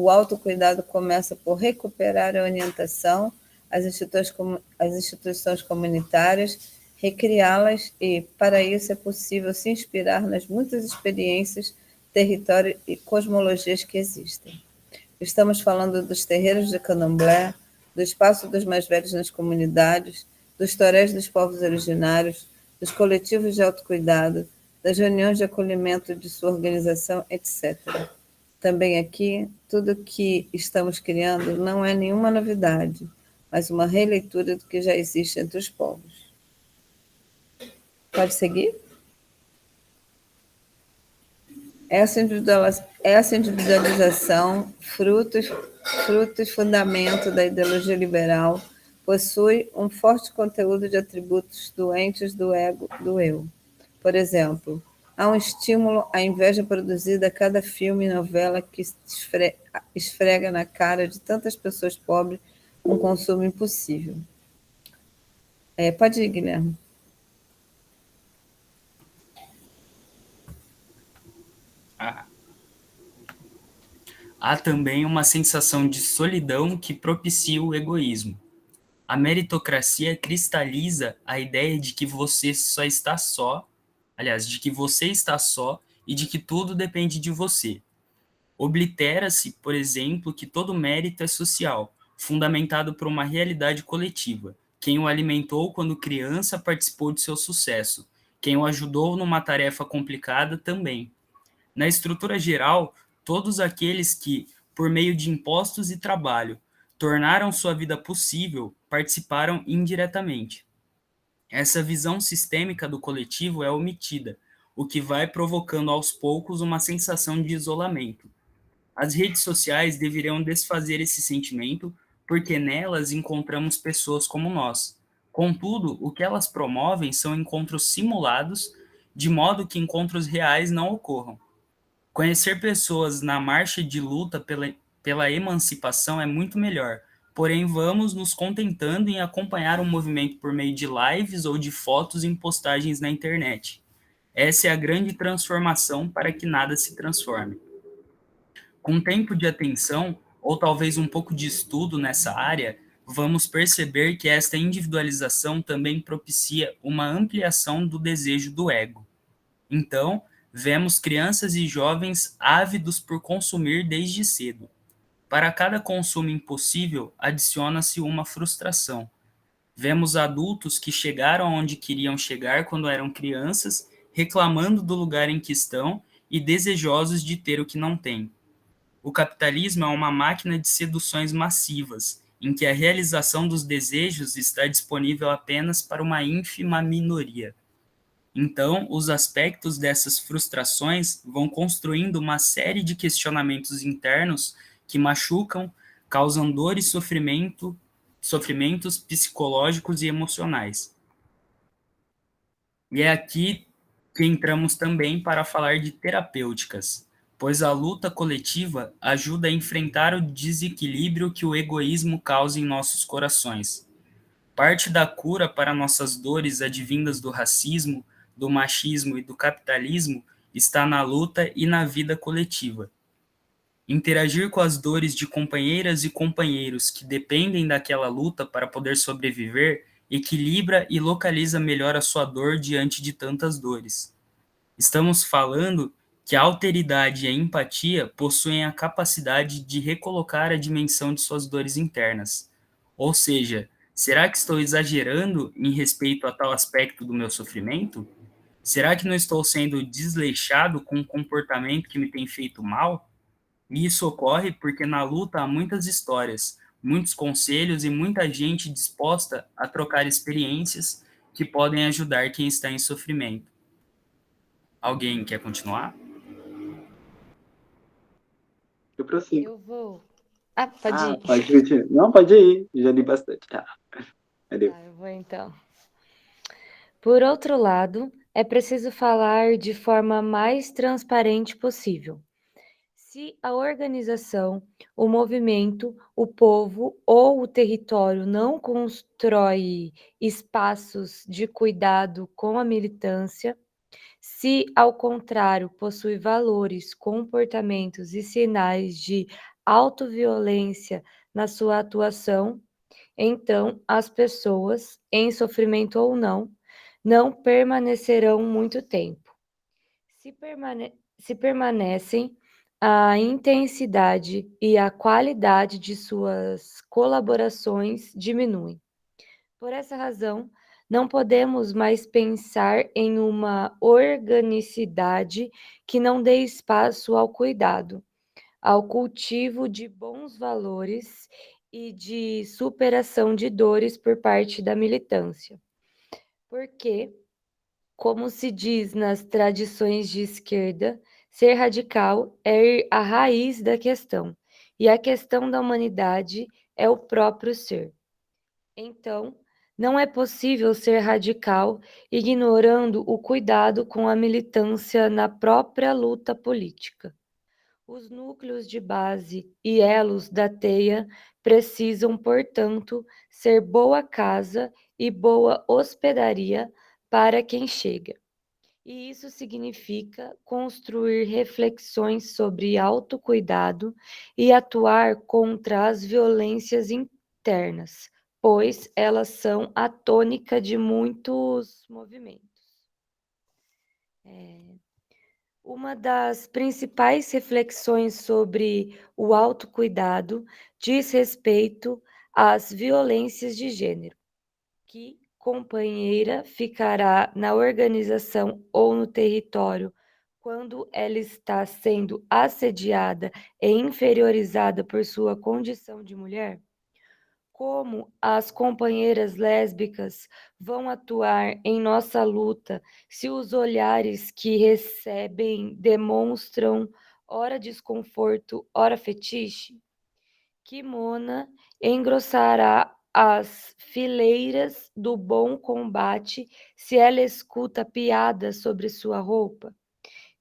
autocuidado começa por recuperar a orientação às instituições comunitárias, recriá-las e, para isso, é possível se inspirar nas muitas experiências, território e cosmologias que existem. Estamos falando dos terreiros de candomblé, do espaço dos mais velhos nas comunidades, dos toréis dos povos originários, dos coletivos de autocuidado, das reuniões de acolhimento de sua organização, etc. Também aqui, tudo o que estamos criando não é nenhuma novidade, mas uma releitura do que já existe entre os povos. Pode seguir? Essa individualização, fruto e fundamento da ideologia liberal, possui um forte conteúdo de atributos doentes do ego, do eu. Por exemplo, há um estímulo à inveja produzida a cada filme e novela que esfrega na cara de tantas pessoas pobres um consumo impossível. Pode ir, Guilherme. Há também uma sensação de solidão que propicia o egoísmo. A meritocracia cristaliza a ideia de que você só está só, aliás, de que você está só e de que tudo depende de você. Oblitera-se, por exemplo, que todo mérito é social, fundamentado por uma realidade coletiva. Quem o alimentou quando criança participou de seu sucesso. Quem o ajudou numa tarefa complicada também. Na estrutura geral, todos aqueles que, por meio de impostos e trabalho, tornaram sua vida possível, participaram indiretamente. Essa visão sistêmica do coletivo é omitida, o que vai provocando aos poucos uma sensação de isolamento. As redes sociais deveriam desfazer esse sentimento, porque nelas encontramos pessoas como nós. Contudo, o que elas promovem são encontros simulados, de modo que encontros reais não ocorram. Conhecer pessoas na marcha de luta pela emancipação é muito melhor, porém vamos nos contentando em acompanhar o movimento por meio de lives ou de fotos em postagens na internet. Essa é a grande transformação para que nada se transforme. Com tempo de atenção, ou talvez um pouco de estudo nessa área, vamos perceber que esta individualização também propicia uma ampliação do desejo do ego. Então, vemos crianças e jovens ávidos por consumir desde cedo. Para cada consumo impossível, adiciona-se uma frustração. Vemos adultos que chegaram onde queriam chegar quando eram crianças, reclamando do lugar em que estão e desejosos de ter o que não têm. O capitalismo é uma máquina de seduções massivas, em que a realização dos desejos está disponível apenas para uma ínfima minoria. Então, os aspectos dessas frustrações vão construindo uma série de questionamentos internos que machucam, causam dor e sofrimentos psicológicos e emocionais. E é aqui que entramos também para falar de terapêuticas, pois a luta coletiva ajuda a enfrentar o desequilíbrio que o egoísmo causa em nossos corações. Parte da cura para nossas dores advindas do racismo, do machismo e do capitalismo está na luta e na vida coletiva. Interagir com as dores de companheiras e companheiros que dependem daquela luta para poder sobreviver equilibra e localiza melhor a sua dor diante de tantas dores. Estamos falando que a alteridade e a empatia possuem a capacidade de recolocar a dimensão de suas dores internas. Ou seja, será que estou exagerando em respeito a tal aspecto do meu sofrimento? Será que não estou sendo desleixado com um comportamento que me tem feito mal? E isso ocorre porque na luta há muitas histórias, muitos conselhos e muita gente disposta a trocar experiências que podem ajudar quem está em sofrimento. Alguém quer continuar? Eu prossigo. Eu vou. Pode ir. Pode continuar. Não, pode ir. Já li bastante. Valeu. Eu vou então. Por outro lado, é preciso falar de forma mais transparente possível. Se a organização, o movimento, o povo ou o território não constrói espaços de cuidado com a militância, se, ao contrário, possui valores, comportamentos e sinais de autoviolência na sua atuação, então as pessoas, em sofrimento ou não permanecerão muito tempo. Se permanecem, a intensidade e a qualidade de suas colaborações diminuem. Por essa razão, não podemos mais pensar em uma organicidade que não dê espaço ao cuidado, ao cultivo de bons valores e de superação de dores por parte da militância. Porque, como se diz nas tradições de esquerda, ser radical é ir à raiz da questão, e a questão da humanidade é o próprio ser. Então, não é possível ser radical ignorando o cuidado com a militância na própria luta política. Os núcleos de base e elos da teia precisam, portanto, ser boa casa e boa hospedaria para quem chega. E isso significa construir reflexões sobre autocuidado e atuar contra as violências internas, pois elas são a tônica de muitos movimentos. Uma das principais reflexões sobre o autocuidado diz respeito às violências de gênero. Que companheira ficará na organização ou no território quando ela está sendo assediada e inferiorizada por sua condição de mulher? Como as companheiras lésbicas vão atuar em nossa luta se os olhares que recebem demonstram ora desconforto, ora fetiche? Kimona engrossará as fileiras do bom combate se ela escuta piadas sobre sua roupa?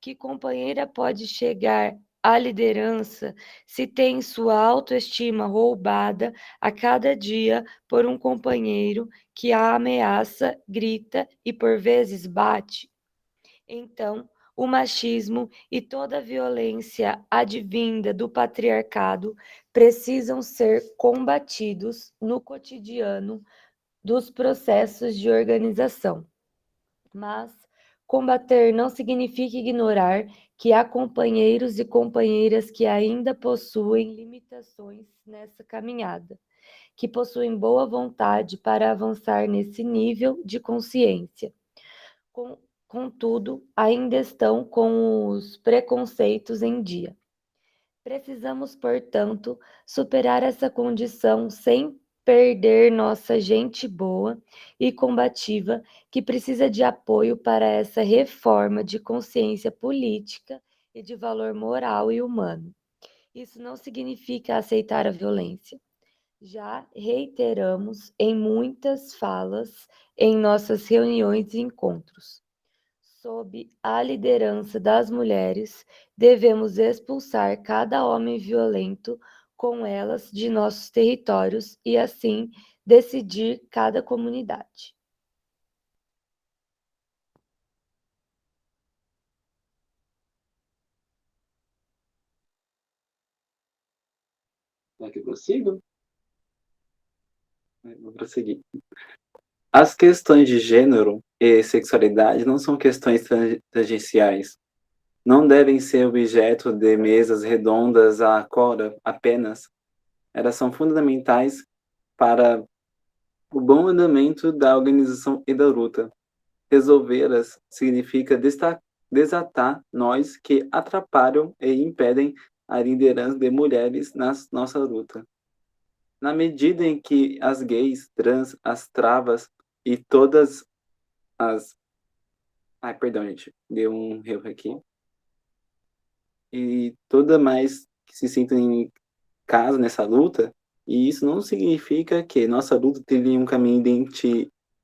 Que companheira pode chegar à liderança se tem sua autoestima roubada a cada dia por um companheiro que a ameaça, grita e por vezes bate? Então, o machismo e toda a violência advinda do patriarcado precisam ser combatidos no cotidiano dos processos de organização. Mas combater não significa ignorar que há companheiros e companheiras que ainda possuem limitações nessa caminhada, que possuem boa vontade para avançar nesse nível de consciência. Contudo, ainda estão com os preconceitos em dia. Precisamos, portanto, superar essa condição sem perder nossa gente boa e combativa, que precisa de apoio para essa reforma de consciência política e de valor moral e humano. Isso não significa aceitar a violência. Já reiteramos em muitas falas, em nossas reuniões e encontros. Sob a liderança das mulheres, devemos expulsar cada homem violento com elas de nossos territórios e, assim, decidir cada comunidade. Será que eu prossigo? Vou prosseguir. As questões de gênero e sexualidade não são questões tangenciais. Não devem ser objeto de mesas redondas à cora apenas. Elas são fundamentais para o bom andamento da organização e da luta. Resolvê-las significa desatar nós que atrapalham e impedem a liderança de mulheres na nossa luta. Na medida em que as gays, trans, as travas e todas as... Ai, perdão, gente. Deu um erro aqui. E toda mais que se sintam em casa nessa luta, e isso não significa que nossa luta teria um caminho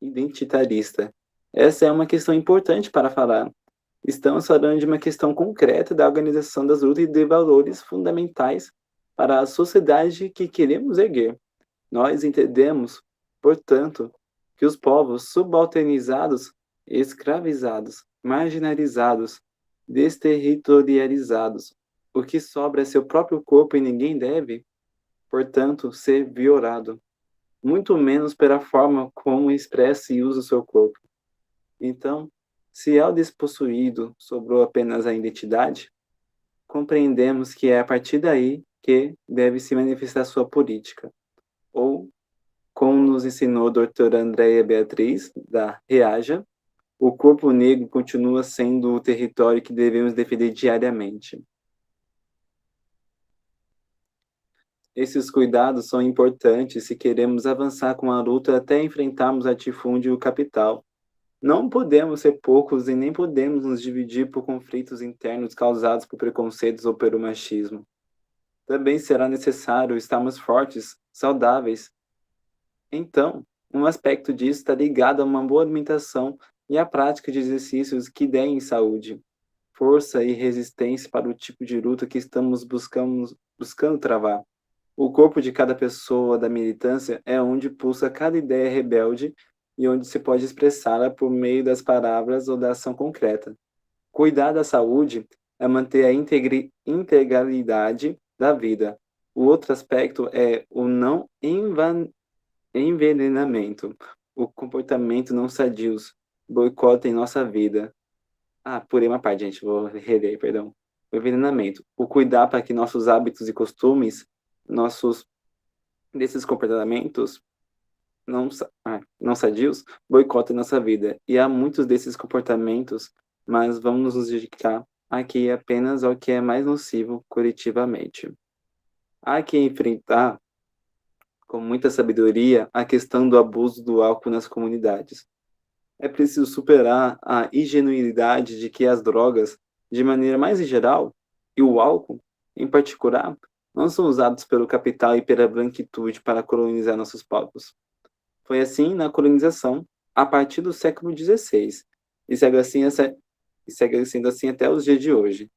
identitarista. Essa é uma questão importante para falar. Estamos falando de uma questão concreta da organização das lutas e de valores fundamentais para a sociedade que queremos erguer. Nós entendemos, portanto, que os povos subalternizados, escravizados, marginalizados, desterritorializados, o que sobra é seu próprio corpo e ninguém deve, portanto, ser violado, muito menos pela forma como expressa e usa o seu corpo. Então, se é o despossuído sobrou apenas a identidade, compreendemos que é a partir daí que deve se manifestar sua política. Ou, como nos ensinou a doutora Andréia Beatriz, da REAJA, o corpo negro continua sendo o território que devemos defender diariamente. Esses cuidados são importantes se queremos avançar com a luta até enfrentarmos a latifúndio e o capital. Não podemos ser poucos e nem podemos nos dividir por conflitos internos causados por preconceitos ou pelo machismo. Também será necessário estarmos fortes, saudáveis. Então, um aspecto disso está ligado a uma boa alimentação e a prática de exercícios que deem saúde, força e resistência para o tipo de luta que estamos buscando travar. O corpo de cada pessoa da militância é onde pulsa cada ideia rebelde e onde se pode expressá-la por meio das palavras ou da ação concreta. Cuidar da saúde é manter a integralidade da vida. O outro aspecto é o não envenenamento, o comportamento não sadios, boicotem nossa vida. Pulei uma parte, gente, vou reler, perdão. O envenenamento, o cuidar para que nossos hábitos e costumes, desses comportamentos não sadios, boicotem nossa vida. E há muitos desses comportamentos, mas vamos nos dedicar aqui apenas ao que é mais nocivo coletivamente. Há que enfrentar com muita sabedoria a questão do abuso do álcool nas comunidades. É preciso superar a ingenuidade de que as drogas, de maneira mais geral, e o álcool, em particular, não são usados pelo capital e pela branquitude para colonizar nossos povos. Foi assim na colonização, a partir do século XVI, e segue sendo assim até os dias de hoje.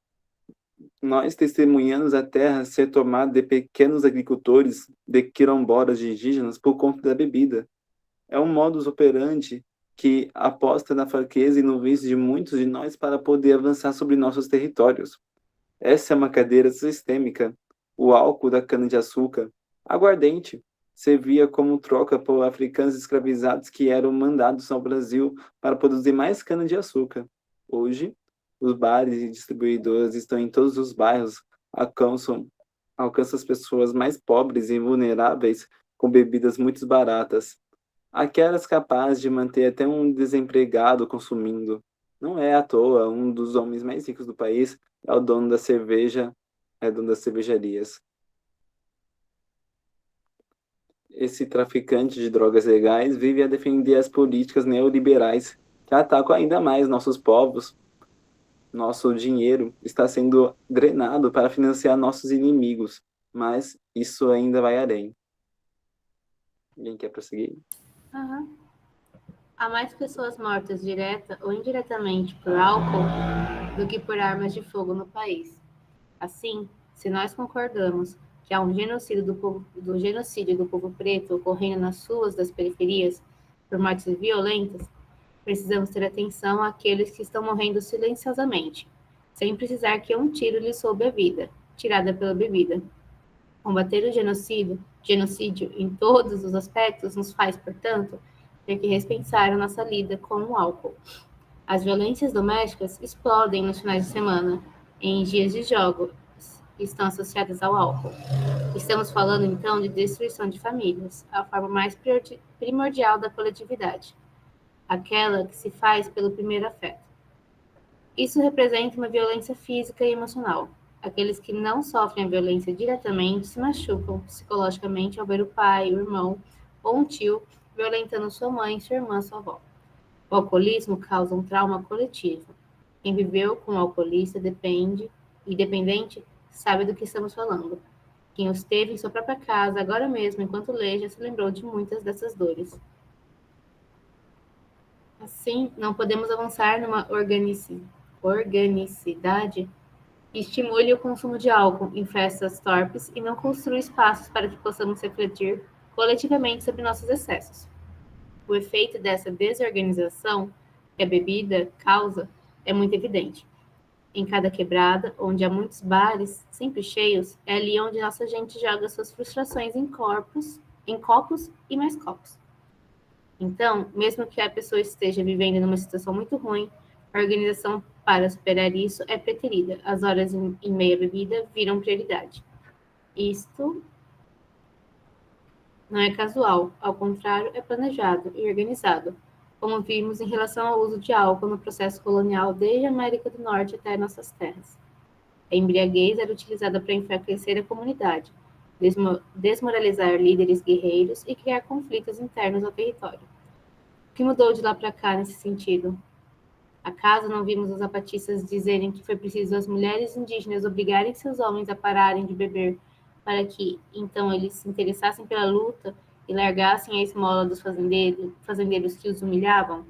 Nós testemunhamos a terra ser tomada de pequenos agricultores, de quilombolas de indígenas por conta da bebida. É um modus operandi que aposta na fraqueza e no vício de muitos de nós para poder avançar sobre nossos territórios. Essa é uma cadeira sistêmica. O álcool da cana-de-açúcar, aguardente, servia como troca por africanos escravizados que eram mandados ao Brasil para produzir mais cana-de-açúcar. Hoje, os bares e distribuidoras estão em todos os bairros, alcançam as pessoas mais pobres e vulneráveis com bebidas muito baratas. Aquelas capazes de manter até um desempregado consumindo. Não é à toa, um dos homens mais ricos do país é o dono da dono das cervejarias. Esse traficante de drogas legais vive a defender as políticas neoliberais que atacam ainda mais nossos povos. Nosso dinheiro está sendo drenado para financiar nossos inimigos, mas isso ainda vai além. Alguém quer prosseguir? Há mais pessoas mortas direta ou indiretamente por álcool do que por armas de fogo no país. Assim, se nós concordamos que há um genocídio do povo preto ocorrendo nas ruas das periferias por mortes violentas, precisamos ter atenção àqueles que estão morrendo silenciosamente, sem precisar que um tiro lhes soube a vida, tirada pela bebida. Combater o genocídio em todos os aspectos nos faz, portanto, ter que repensar a nossa lida com o álcool. As violências domésticas explodem nos finais de semana, em dias de jogos, e estão associadas ao álcool. Estamos falando, então, de destruição de famílias, a forma mais primordial da coletividade, aquela que se faz pelo primeiro afeto. Isso representa uma violência física e emocional. Aqueles que não sofrem a violência diretamente se machucam psicologicamente ao ver o pai, o irmão ou um tio violentando sua mãe, sua irmã, sua avó. O alcoolismo causa um trauma coletivo. Quem viveu com um alcoolista dependente sabe do que estamos falando. Quem os teve em sua própria casa, agora mesmo, enquanto lê, já se lembrou de muitas dessas dores. Assim, não podemos avançar numa organicidade que estimule o consumo de álcool em festas torpes e não construa espaços para que possamos refletir coletivamente sobre nossos excessos. O efeito dessa desorganização que a bebida causa é muito evidente. Em cada quebrada, onde há muitos bares sempre cheios, é ali onde nossa gente joga suas frustrações em copos e mais copos. Então, mesmo que a pessoa esteja vivendo numa situação muito ruim, a organização para superar isso é preterida. As horas em meia bebida viram prioridade. Isto não é casual, ao contrário, é planejado e organizado, como vimos em relação ao uso de álcool no processo colonial desde a América do Norte até nossas terras. A embriaguez era utilizada para enfraquecer a comunidade, desmoralizar líderes guerreiros e criar conflitos internos ao território. O que mudou de lá para cá nesse sentido? Acaso não vimos os zapatistas dizerem que foi preciso as mulheres indígenas obrigarem seus homens a pararem de beber para que, então, eles se interessassem pela luta e largassem a esmola dos fazendeiros que os humilhavam?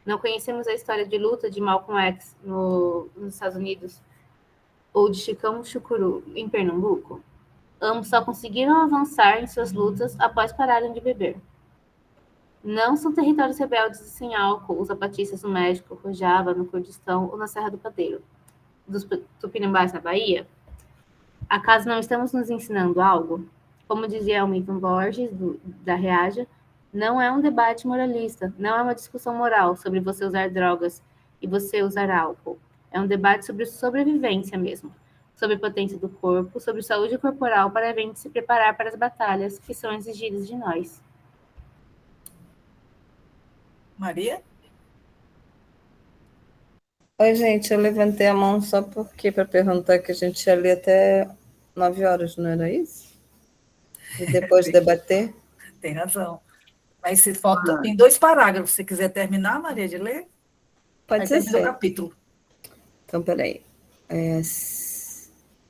Não conhecemos a história de luta de Malcolm X nos Estados Unidos ou de Chicão Chucuru em Pernambuco? Ambos só conseguiram avançar em suas lutas após pararem de beber. Não são territórios rebeldes e sem álcool os zapatistas no México, Rojava, no Kurdistão ou na Serra do Padeiro, dos Tupinambás na Bahia? Acaso não estamos nos ensinando algo? Como dizia o Milton Borges, da Reaja, não é um debate moralista, não é uma discussão moral sobre você usar drogas e você usar álcool. É um debate sobre sobrevivência mesmo, sobre potência do corpo, sobre saúde corporal para a gente se preparar para as batalhas que são exigidas de nós. Maria? Oi, gente, eu levantei a mão só porque para perguntar que a gente ia ler até 9 horas, não era isso? E depois debater? Tem razão. Mas se falta, tem 2 parágrafos. Se você quiser terminar, Maria, de ler, Pode aí ser termina o certo. capítulo. Então, peraí.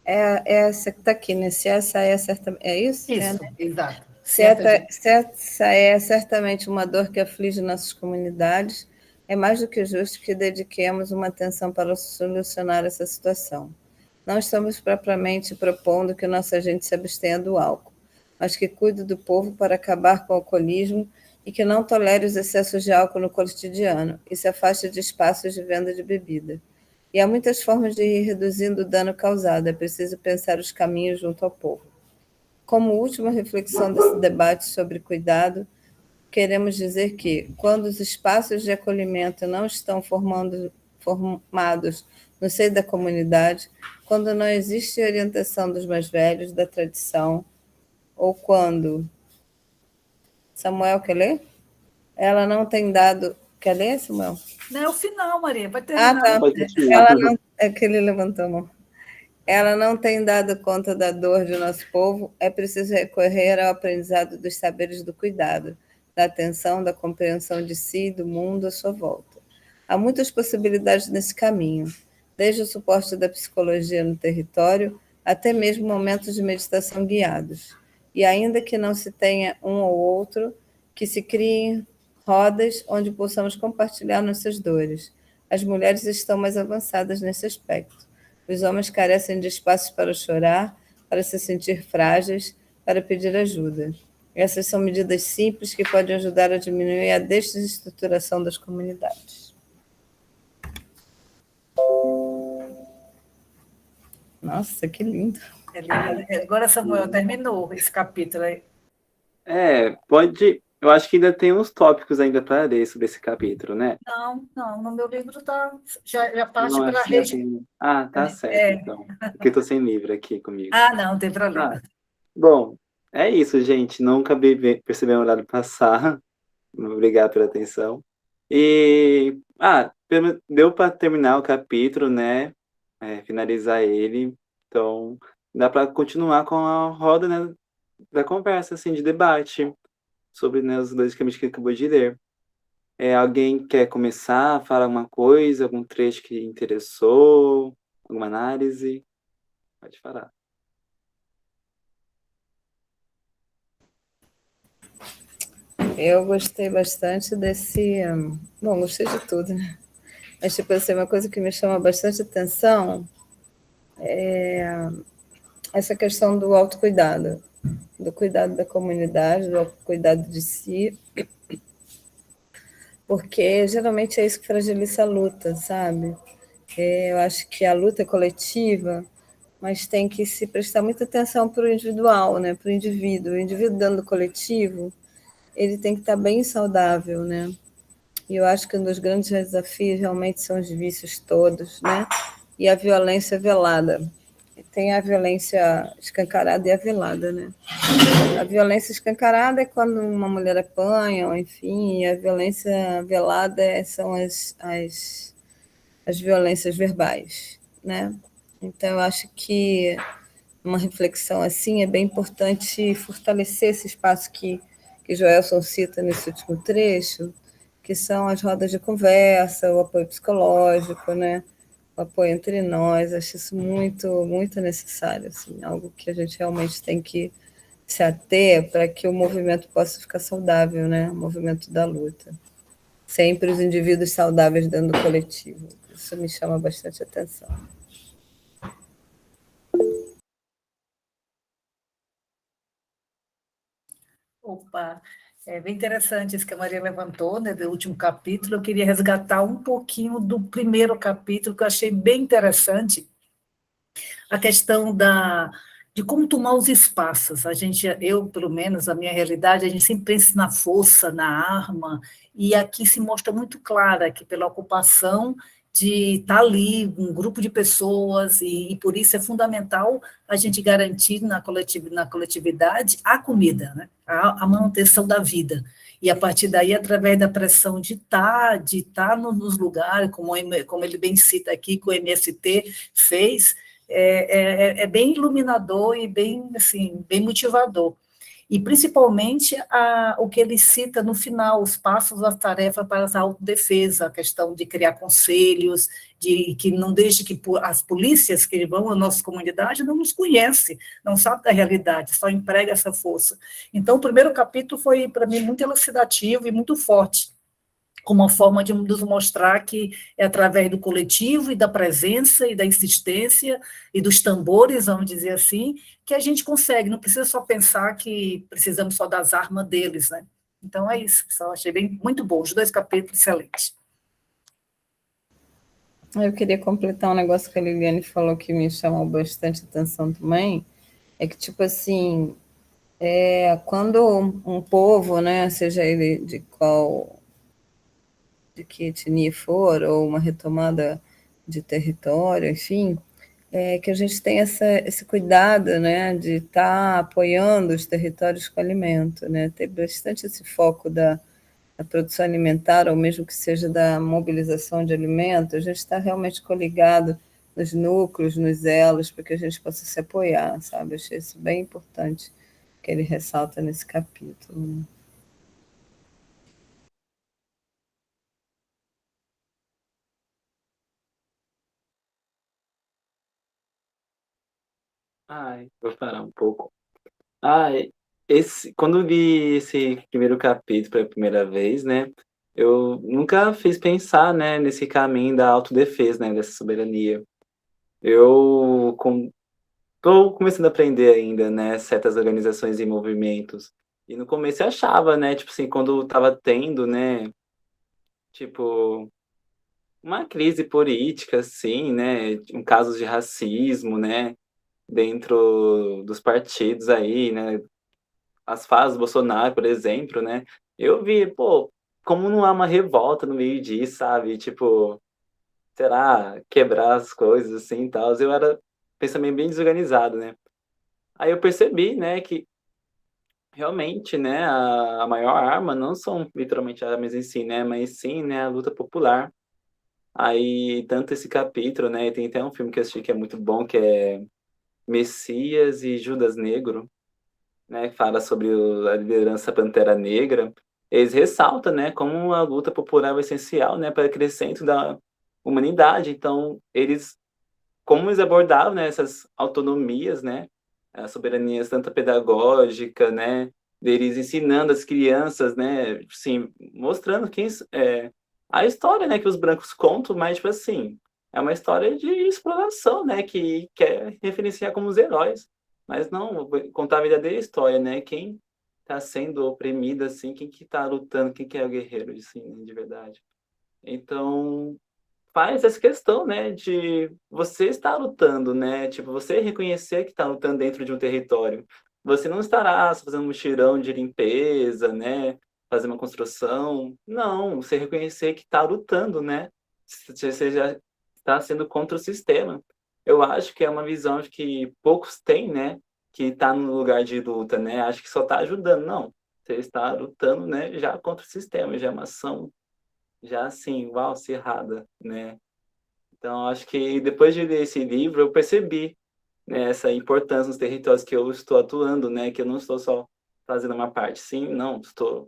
Essa que está aqui, né? Se essa é certa. É isso? Isso, né? exato. Se essa é certamente uma dor que aflige nossas comunidades, é mais do que justo que dediquemos uma atenção para solucionar essa situação. Não estamos propriamente propondo que nossa gente se abstenha do álcool, mas que cuide do povo para acabar com o alcoolismo e que não tolere os excessos de álcool no cotidiano e se afaste de espaços de venda de bebida. E há muitas formas de ir reduzindo o dano causado, é preciso pensar os caminhos junto ao povo. Como última reflexão desse debate sobre cuidado, queremos dizer que, quando os espaços de acolhimento não estão formados no seio da comunidade, quando não existe orientação dos mais velhos, da tradição, ou quando... Samuel, quer ler? Ela não tem dado... Quer ler, Samuel? Não é o final, Maria, vai terminar. Tá. Pode continuar. Ela não... É que ele levantou a mão. Ela não tem dado conta da dor de nosso povo, é preciso recorrer ao aprendizado dos saberes do cuidado, da atenção, da compreensão de si e do mundo à sua volta. Há muitas possibilidades nesse caminho, desde o suporte da psicologia no território, até mesmo momentos de meditação guiados. E ainda que não se tenha um ou outro, que se criem rodas onde possamos compartilhar nossas dores. As mulheres estão mais avançadas nesse aspecto. Os homens carecem de espaços para chorar, para se sentir frágeis, para pedir ajuda. Essas são medidas simples que podem ajudar a diminuir a desestruturação das comunidades. Nossa, que lindo. Agora, Samuel, terminou esse capítulo aí. Pode. Eu acho que ainda tem uns tópicos ainda para ler sobre esse capítulo, né? Não, no meu livro já parte Não, pela acho que já rede. tem. Ah, tá certo, então. Porque eu tô sem livro aqui comigo. Não tem problema. Bom, é isso, gente. Nunca percebi o horário passar. Obrigado pela atenção. E deu para terminar o capítulo, né? Finalizar ele. Então, dá para continuar com a roda, né, da conversa, assim, de debate sobre, né, os 2 que a gente acabou de ler. Alguém quer começar a falar alguma coisa, algum trecho que interessou, alguma análise? Pode falar. Eu gostei bastante desse... Bom, gostei de tudo, né? Mas, tipo assim, uma coisa que me chama bastante atenção é essa questão do autocuidado, do cuidado da comunidade, do autocuidado de si, porque geralmente é isso que fragiliza a luta, sabe? Eu acho que a luta é coletiva, mas tem que se prestar muita atenção para o individual, né? Para o indivíduo. O indivíduo dentro do coletivo, ele tem que estar bem saudável, né? E eu acho que um dos grandes desafios realmente são os vícios todos, né? E a violência velada. Tem a violência escancarada e a velada, né? A violência escancarada é quando uma mulher apanha, ou enfim, e a violência velada são as violências verbais, né? Então, eu acho que uma reflexão assim é bem importante fortalecer esse espaço que Joelson cita nesse último trecho, que são as rodas de conversa, o apoio psicológico, né? O apoio entre nós. Acho isso muito, muito necessário, assim, algo que a gente realmente tem que se ater para que o movimento possa ficar saudável, né? O movimento da luta. Sempre os indivíduos saudáveis dentro do coletivo. Isso me chama bastante atenção. Opa, é bem interessante isso que a Maria levantou, né, do último capítulo. Eu queria resgatar um pouquinho do primeiro capítulo, que eu achei bem interessante, a questão de como tomar os espaços. Eu, pelo menos, a minha realidade, a gente sempre pensa na força, na arma, e aqui se mostra muito clara que pela ocupação de estar ali, um grupo de pessoas, e por isso é fundamental a gente garantir na coletividade a comida, né? A manutenção da vida. E a partir daí, através da pressão de estar nos lugares, como ele bem cita aqui, que o MST fez, é bem iluminador e bem, assim, bem motivador. E, principalmente, o que ele cita no final, os passos, as tarefas para a autodefesa, a questão de criar conselhos, de que não deixe que as polícias que vão à nossa comunidade não nos conhecem, não sabem da realidade, só emprega essa força. Então, o primeiro capítulo foi, para mim, muito elucidativo e muito forte, como uma forma de nos mostrar que é através do coletivo e da presença e da insistência e dos tambores, vamos dizer assim, que a gente consegue, não precisa só pensar que precisamos só das armas deles, né? Então é isso, pessoal, achei muito bom, os 2 capítulos excelentes. Eu queria completar um negócio que a Liliane falou que me chamou bastante atenção também, é que, tipo assim, quando um povo, né, seja ele de que etnia for, ou uma retomada de território, enfim, que a gente tem esse cuidado, né, de estar apoiando os territórios com alimento, né, ter bastante esse foco da produção alimentar, ou mesmo que seja da mobilização de alimento, a gente está realmente coligado nos núcleos, nos elos, para que a gente possa se apoiar, sabe? Achei isso bem importante que ele ressalta nesse capítulo, né? Ai, vou parar um pouco. Ai, quando eu li esse primeiro capítulo pela primeira vez, né, eu nunca fiz pensar, né, nesse caminho da autodefesa, né, dessa soberania. Eu tô começando a aprender ainda, né, certas organizações e movimentos. E no começo eu achava, né, tipo assim, quando estava tendo, né, tipo, uma crise política, assim, né, casos de racismo, né, dentro dos partidos aí, né, as fases do Bolsonaro, por exemplo, né, eu vi, pô, como não há uma revolta no meio disso, sabe, tipo, será quebrar as coisas, assim, e tal. Eu era pensamento bem desorganizado, né. Aí eu percebi, né, que realmente, né, a maior arma não são literalmente armas em si, né, mas sim, né, a luta popular. Aí, tanto esse capítulo, né, tem até um filme que eu assisti que é muito bom, que é Messias e Judas Negro, né, que fala sobre a liderança Pantera Negra. Eles ressaltam, né, como a luta popular é essencial, né, para o crescimento da humanidade. Então, como eles abordavam, né, essas autonomias, né, as soberanias tanto pedagógica, né, deles ensinando as crianças, né, assim, mostrando a história, né, que os brancos contam, mas, tipo assim, é uma história de exploração, né, que quer referenciar como os heróis, mas não contar a verdadeira história, né, quem está sendo oprimido, assim, quem que tá lutando, quem que é o guerreiro, assim, de verdade. Então, faz essa questão, né, de você estar lutando, né, tipo, você reconhecer que está lutando dentro de um território. Você não estará só fazendo um mutirão de limpeza, né, fazer uma construção. Não, você reconhecer que está lutando, né, você já está sendo contra o sistema. Eu acho que é uma visão que poucos têm, né, que está no lugar de luta, né, acho que só está ajudando. Não, você está lutando, né, já contra o sistema, já é uma ação já assim, uau, acirrada, né. Então acho que depois de ler esse livro eu percebi, né, essa importância nos territórios que eu estou atuando, né, que eu não estou só fazendo uma parte, sim, não, estou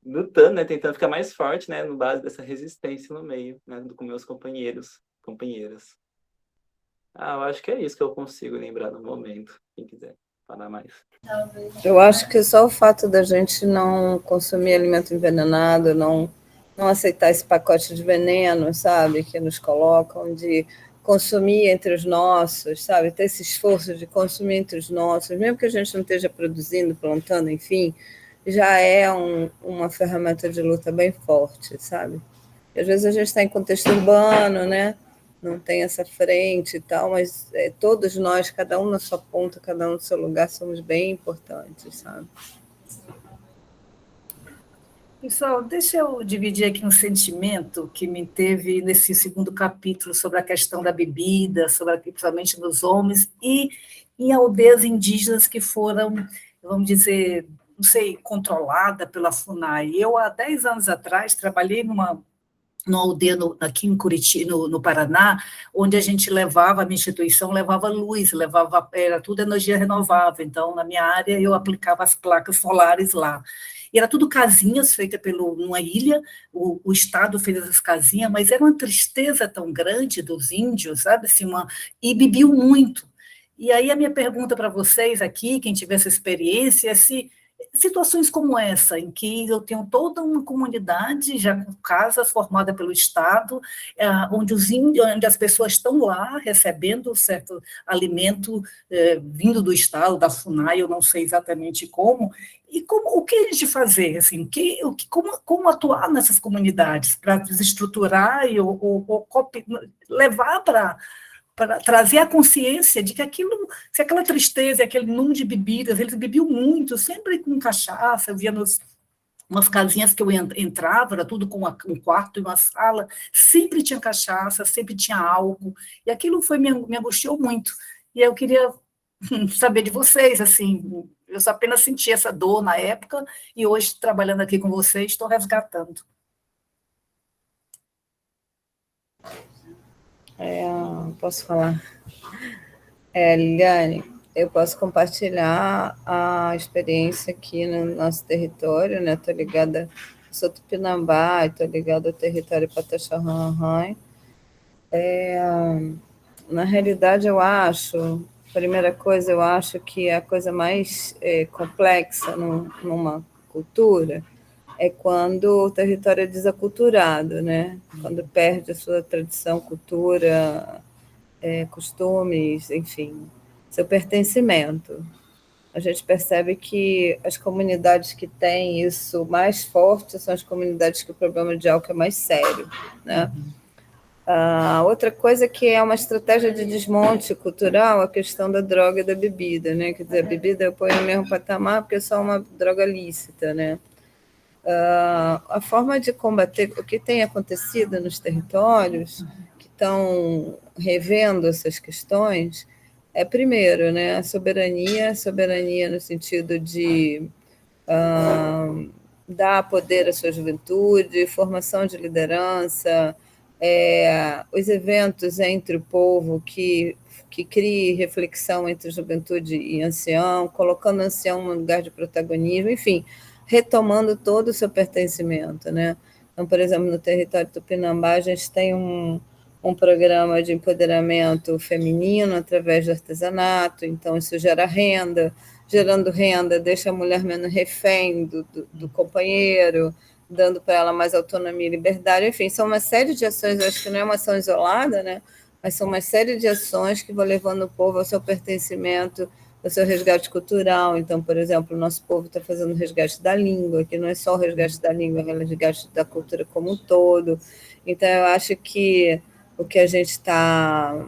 lutando, né, tentando ficar mais forte, né, no base dessa resistência no meio, né, com meus companheiros, companheiras. Eu acho que é isso que eu consigo lembrar no momento, quem quiser falar mais. Eu acho que só o fato da gente não consumir alimento envenenado, não aceitar esse pacote de veneno, sabe, que nos colocam, de consumir entre os nossos, sabe, ter esse esforço de consumir entre os nossos, mesmo que a gente não esteja produzindo, plantando, enfim, já é uma ferramenta de luta bem forte, sabe. E às vezes a gente está em contexto urbano, né, não tem essa frente e tal, mas todos nós, cada um na sua ponta, cada um no seu lugar, somos bem importantes, sabe? Pessoal, deixa eu dividir aqui um sentimento que me teve nesse segundo capítulo sobre a questão da bebida, sobre principalmente nos homens e em aldeias indígenas que foram, vamos dizer, não sei, controlada pela FUNAI. Eu, há 10 anos atrás, trabalhei numa aldeia aqui em Curitiba, no Paraná, onde a gente levava, a minha instituição levava luz, era tudo energia renovável. Então, na minha área, eu aplicava as placas solares lá. E era tudo casinhas feitas numa ilha, o Estado fez essas casinhas, mas era uma tristeza tão grande dos índios, sabe? Assim, e bebiam muito. E aí a minha pergunta para vocês aqui, quem tiver essa experiência, é se situações como essa, em que eu tenho toda uma comunidade, já com casas formadas pelo Estado, onde onde as pessoas estão lá recebendo certo alimento vindo do Estado, da FUNAI, eu não sei exatamente como, e o que a gente fazer, assim, como atuar nessas comunidades para desestruturar ou levar para trazer a consciência de que se aquela tristeza, aquele número de bebidas, eles bebiam muito, sempre com cachaça, eu via umas casinhas que eu entrava, era tudo com um quarto e uma sala, sempre tinha cachaça, sempre tinha álcool, e aquilo me angustiou muito. E eu queria saber de vocês, assim, eu só apenas senti essa dor na época, e hoje, trabalhando aqui com vocês, estou resgatando. Posso falar? Liliane, eu posso compartilhar a experiência aqui no nosso território, né? Estou ligada, sou Tupinambá, estou ligada ao território Pataxarran. Na realidade, primeira coisa, eu acho que a coisa mais complexa numa cultura é quando o território é desaculturado, né? Quando perde a sua tradição, cultura, costumes, enfim, seu pertencimento. A gente percebe que as comunidades que têm isso mais forte são as comunidades que o problema de álcool é mais sério, né? Outra coisa que é uma estratégia de desmonte cultural, a questão da droga e da bebida, né? Quer dizer, a bebida eu ponho no mesmo patamar porque é só uma droga lícita, né? A forma de combater o que tem acontecido nos territórios que estão revendo essas questões é, primeiro, né, a soberania no sentido de dar poder à sua juventude, formação de liderança, os eventos entre o povo que crie reflexão entre juventude e ancião, colocando o ancião no lugar de protagonismo, enfim, retomando todo o seu pertencimento, né? Então, por exemplo, no território Tupinambá, a gente tem um programa de empoderamento feminino através do artesanato, então isso gera renda, gerando renda, deixa a mulher menos refém do companheiro, dando para ela mais autonomia e liberdade, enfim, são uma série de ações, eu acho que não é uma ação isolada, né? Mas são uma série de ações que vão levando o povo ao seu pertencimento, ao seu resgate cultural. Então, por exemplo, o nosso povo está fazendo o resgate da língua, que não é só o resgate da língua, é o resgate da cultura como um todo. Então, eu acho que o que a gente está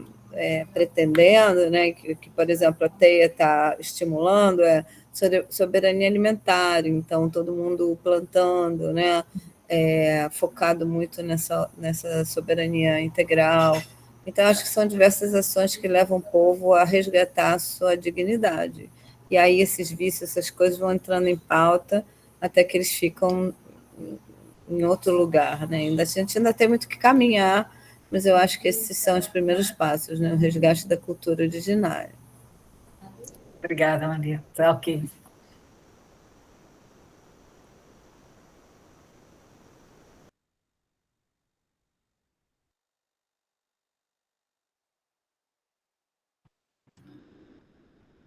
pretendendo, né, que, por exemplo, a TEIA está estimulando, é soberania alimentar, então todo mundo plantando, né, focado muito nessa soberania integral. Então, acho que são diversas ações que levam o povo a resgatar a sua dignidade. E aí esses vícios, essas coisas vão entrando em pauta até que eles ficam em outro lugar, né? A gente ainda tem muito que caminhar, mas eu acho que esses são os primeiros passos, né? O resgate da cultura originária. Obrigada, Maria. Tá ok.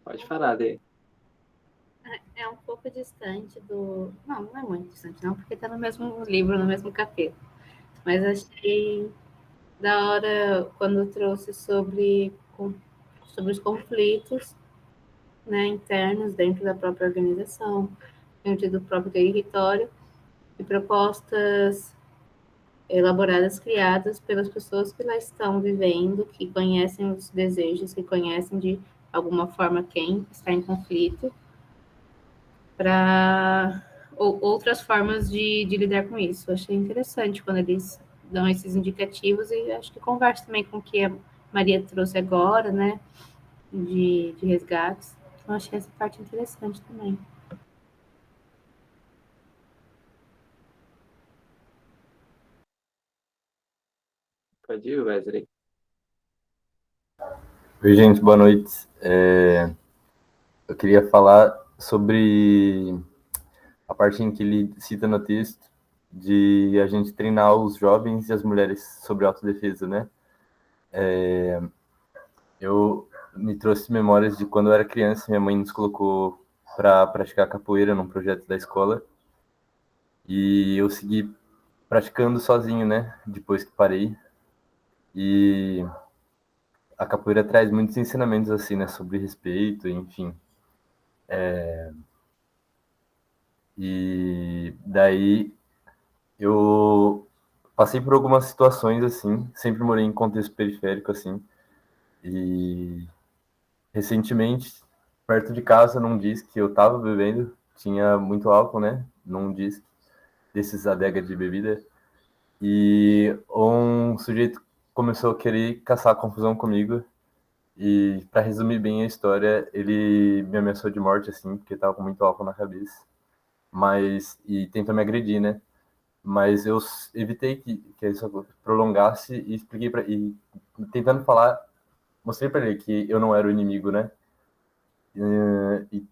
Pode falar, Dê. É um pouco distante do... Não é muito distante, não, porque está no mesmo livro, no mesmo capítulo. Mas achei da hora quando trouxe sobre os conflitos, né, internos dentro da própria organização, dentro do próprio território, e propostas elaboradas, criadas pelas pessoas que lá estão vivendo, que conhecem os desejos, que conhecem de alguma forma quem está em conflito, para outras formas de lidar com isso. Eu achei interessante quando eles dão esses indicativos e acho que conversa também com o que a Maria trouxe agora, né, de resgates. Então, achei essa parte interessante também. Pode ir, Wesley. Oi, gente, boa noite. Eu queria falar sobre a parte em que ele cita no texto de a gente treinar os jovens e as mulheres sobre autodefesa, né? Eu me trouxe memórias de quando eu era criança, minha mãe nos colocou para praticar capoeira num projeto da escola e eu segui praticando sozinho, né? Depois que parei. E a capoeira traz muitos ensinamentos assim, né? Sobre respeito, enfim. E daí eu passei por algumas situações assim, sempre morei em contexto periférico assim, e recentemente, perto de casa, num disque que eu tava bebendo, tinha muito álcool, né? Num disque desses adega de bebida, e um sujeito começou a querer caçar confusão comigo, e para resumir bem a história, ele me ameaçou de morte assim, porque tava com muito álcool na cabeça, e tentou me agredir, né? Mas eu evitei que isso prolongasse e expliquei para e tentando falar, mostrei para ele que eu não era o inimigo, né? E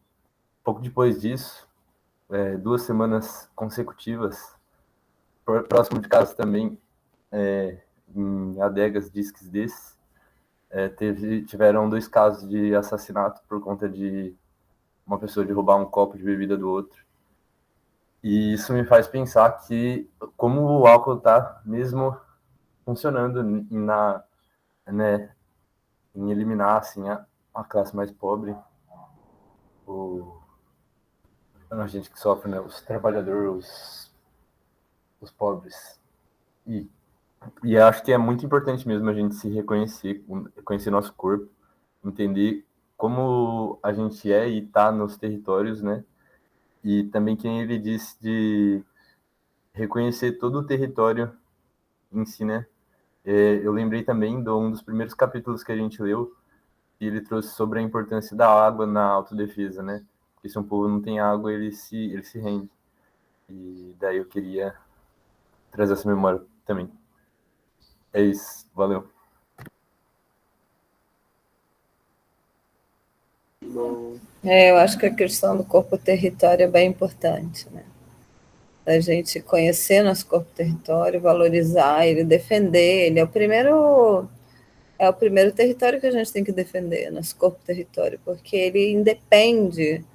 pouco depois disso, 2 semanas consecutivas, próximo de casa também, em adegas, disques desses, tiveram 2 casos de assassinato por conta de uma pessoa de roubar um copo de bebida do outro. E isso me faz pensar que como o álcool está mesmo funcionando né, em eliminar assim, a classe mais pobre, a gente que sofre, né, os trabalhadores, os pobres. E acho que é muito importante mesmo a gente se reconhecer, conhecer nosso corpo, entender como a gente é e está nos territórios, né? E também quem ele disse de reconhecer todo o território em si, né? Eu lembrei também de um dos primeiros capítulos que a gente leu, e ele trouxe sobre a importância da água na autodefesa, né? Porque se um povo não tem água, ele se rende. E daí eu queria trazer essa memória também. É isso, valeu. Eu acho que a questão do corpo-território é bem importante, né? A gente conhecer nosso corpo-território, valorizar ele, defender ele. É o primeiro território que a gente tem que defender, nosso corpo-território, porque ele independe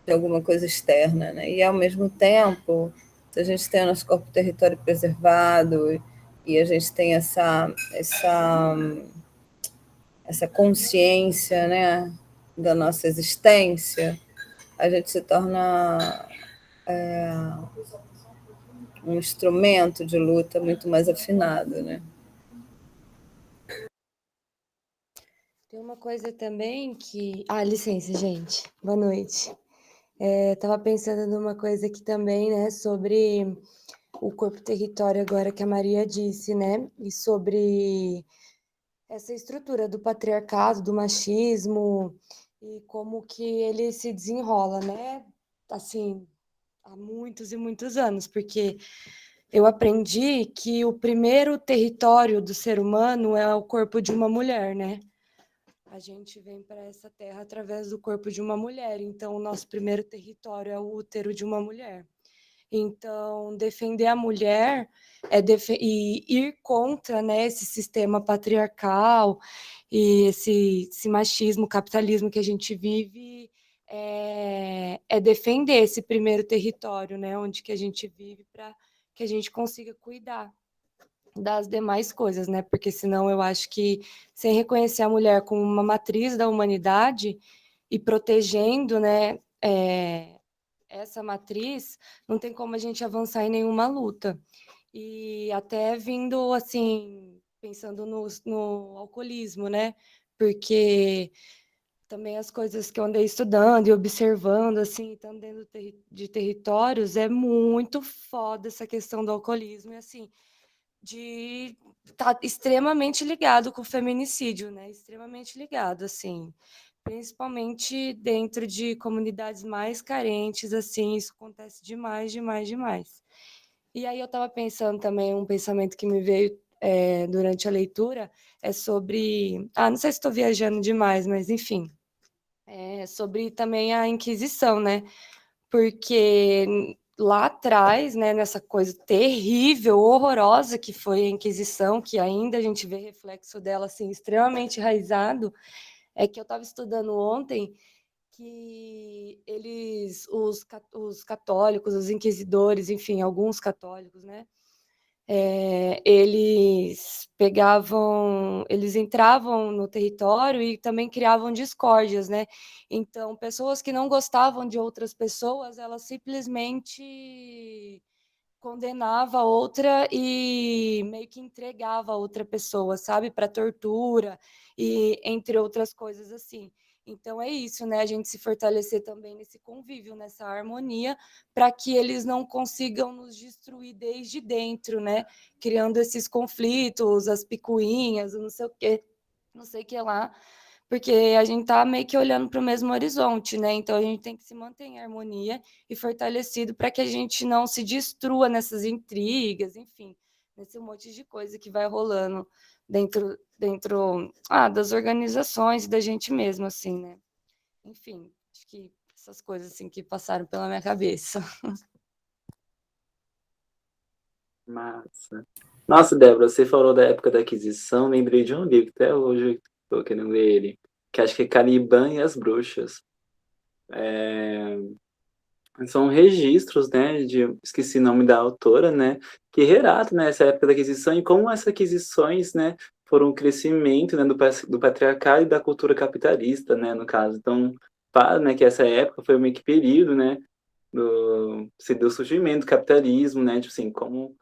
de alguma coisa externa, né? E, ao mesmo tempo, se a gente tem o nosso corpo-território preservado e a gente tem essa consciência, né, da nossa existência, a gente se torna um instrumento de luta muito mais afinado, né? Tem uma coisa também que... licença, gente. Boa noite. Tava pensando numa coisa aqui também, né, sobre o corpo-território agora que a Maria disse, né, e sobre essa estrutura do patriarcado, do machismo, e como que ele se desenrola, né, assim, há muitos e muitos anos, porque eu aprendi que o primeiro território do ser humano é o corpo de uma mulher, né? A gente vem para essa terra através do corpo de uma mulher, então o nosso primeiro território é o útero de uma mulher. Então, defender a mulher e ir contra, né, esse sistema patriarcal e esse machismo, capitalismo que a gente vive, é defender esse primeiro território, né, onde que a gente vive, para que a gente consiga cuidar das demais coisas, né? Porque senão eu acho que sem reconhecer a mulher como uma matriz da humanidade e protegendo, né, essa matriz, não tem como a gente avançar em nenhuma luta. E até vindo, assim, pensando no alcoolismo, né? Porque também as coisas que eu andei estudando e observando, assim, estando dentro de territórios, é muito foda essa questão do alcoolismo, e assim, de tá extremamente ligado com o feminicídio, né? Extremamente ligado, assim, principalmente dentro de comunidades mais carentes, assim, isso acontece demais, demais, demais. E aí eu estava pensando também, um pensamento que me veio durante a leitura, é sobre, não sei se estou viajando demais, mas enfim, é sobre também a Inquisição, né? Porque lá atrás, né, nessa coisa terrível, horrorosa que foi a Inquisição, que ainda a gente vê reflexo dela assim extremamente enraizado, é que eu estava estudando ontem que os católicos, os inquisidores, enfim, alguns católicos, né, eles entravam no território e também criavam discórdias, né? Então, pessoas que não gostavam de outras pessoas, elas simplesmente condenava a outra e meio que entregava a outra pessoa, sabe, para tortura e entre outras coisas assim. Então é isso, né? A gente se fortalecer também nesse convívio, nessa harmonia, para que eles não consigam nos destruir desde dentro, né? Criando esses conflitos, as picuinhas, não sei o quê, não sei o que lá, porque a gente tá meio que olhando para o mesmo horizonte, né? Então a gente tem que se manter em harmonia e fortalecido para que a gente não se destrua nessas intrigas, enfim, nesse monte de coisa que vai rolando dentro das organizações e da gente mesmo, assim, né? Enfim, acho que essas coisas assim que passaram pela minha cabeça. Massa. Nossa, Débora, você falou da época da aquisição, lembrei de um livro, que até hoje estou querendo ler ele, que acho que é Caliban e as Bruxas. É, São registros, né, esqueci o nome da autora, né, que relata, né, essa época da aquisição e como essas aquisições, né, foram um crescimento, né, do patriarcado e da cultura capitalista, né, no caso. Então, fala, né, que essa época foi meio que período, né, do surgimento do capitalismo, né, tipo assim, como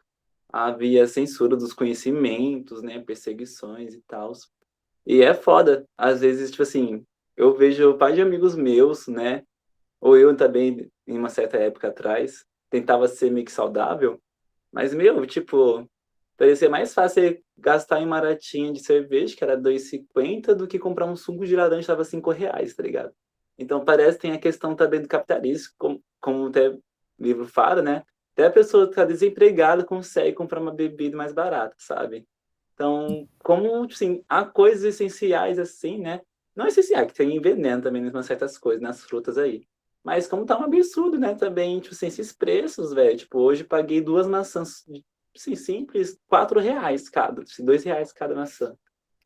havia censura dos conhecimentos, né, perseguições e tal. E é foda, às vezes, tipo assim, eu vejo pai de amigos meus, né, ou eu também, em uma certa época atrás, tentava ser meio que saudável, mas, meu, tipo, parecia mais fácil gastar em uma latinha de cerveja, que era 2,50, do que comprar um suco de laranja que tava R$ 5, tá ligado? Então, parece que tem a questão também do capitalismo, como até o livro fala, né? Até a pessoa que tá desempregada consegue comprar uma bebida mais barata, sabe? Então, como, tipo assim, há coisas essenciais assim, né? Não essenciais, que tem veneno também em certas coisas, nas frutas aí. Mas como tá um absurdo, né? Também, tipo assim, esses preços, velho. Tipo, hoje paguei 2 maçãs, assim, simples, R$ 4 cada, assim, R$ 2 cada maçã.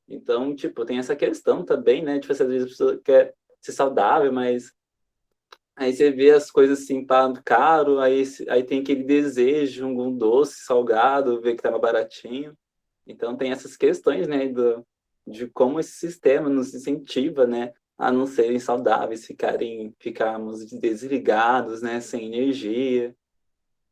Então, tipo, tem essa questão também, né? Tipo, assim, às vezes a pessoa quer ser saudável, mas aí você vê as coisas assim, pá, caro, aí tem aquele desejo, um doce, salgado, vê que tá mais baratinho. Então tem essas questões, né, de como esse sistema nos incentiva, né, a não serem saudáveis, ficarmos desligados, né, sem energia.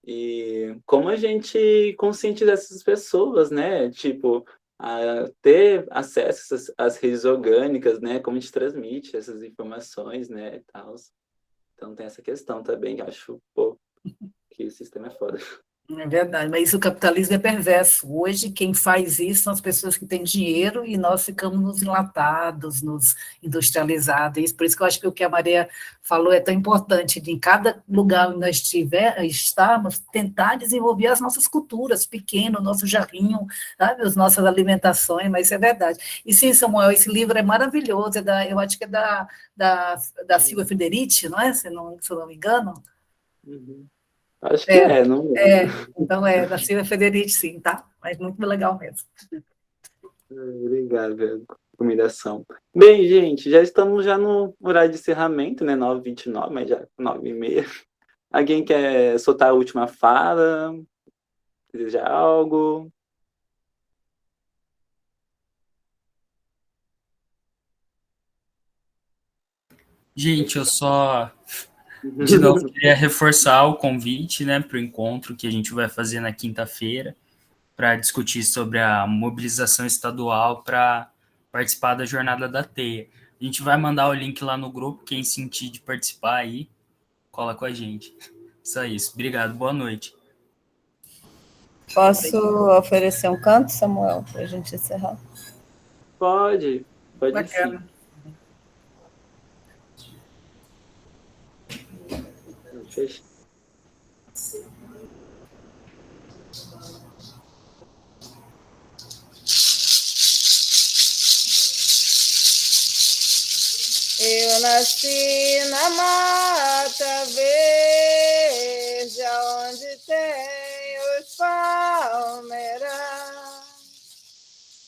E como a gente conscientizar essas pessoas, né, tipo, a ter acesso às redes orgânicas, né, como a gente transmite essas informações, né, e tal. Então tem essa questão também, que eu acho, pô, que o sistema é foda. É verdade, mas isso, o capitalismo é perverso. Hoje, quem faz isso são as pessoas que têm dinheiro e nós ficamos nos enlatados, nos industrializados. Isso, por isso que eu acho que o que a Maria falou é tão importante, de em cada lugar onde nós estarmos, tentar desenvolver as nossas culturas, pequeno, o nosso jarrinho, sabe, as nossas alimentações, mas isso é verdade. E sim, Samuel, esse livro é maravilhoso, eu acho que é da Silvia Federici, não é? Se eu não me engano. Uhum. Acho que não lembro. Então da Silvia Federici, sim, tá? Mas muito legal mesmo. Obrigado pela recomendação. Bem, gente, já estamos já no horário de encerramento, né? 9h29, mas já 9h30. Alguém quer soltar a última fala? Desejar algo? Gente, eu só De novo, queria reforçar o convite, né, para o encontro que a gente vai fazer na quinta-feira, para discutir sobre a mobilização estadual para participar da Jornada da Teia. A gente vai mandar o link lá no grupo, quem sentir de participar aí, cola com a gente. Só isso. Obrigado, boa noite. Posso oferecer um canto, Samuel, para a gente encerrar? Pode sim. Bacana. Fecha. Eu nasci na mata verde, onde tem os palmeiras.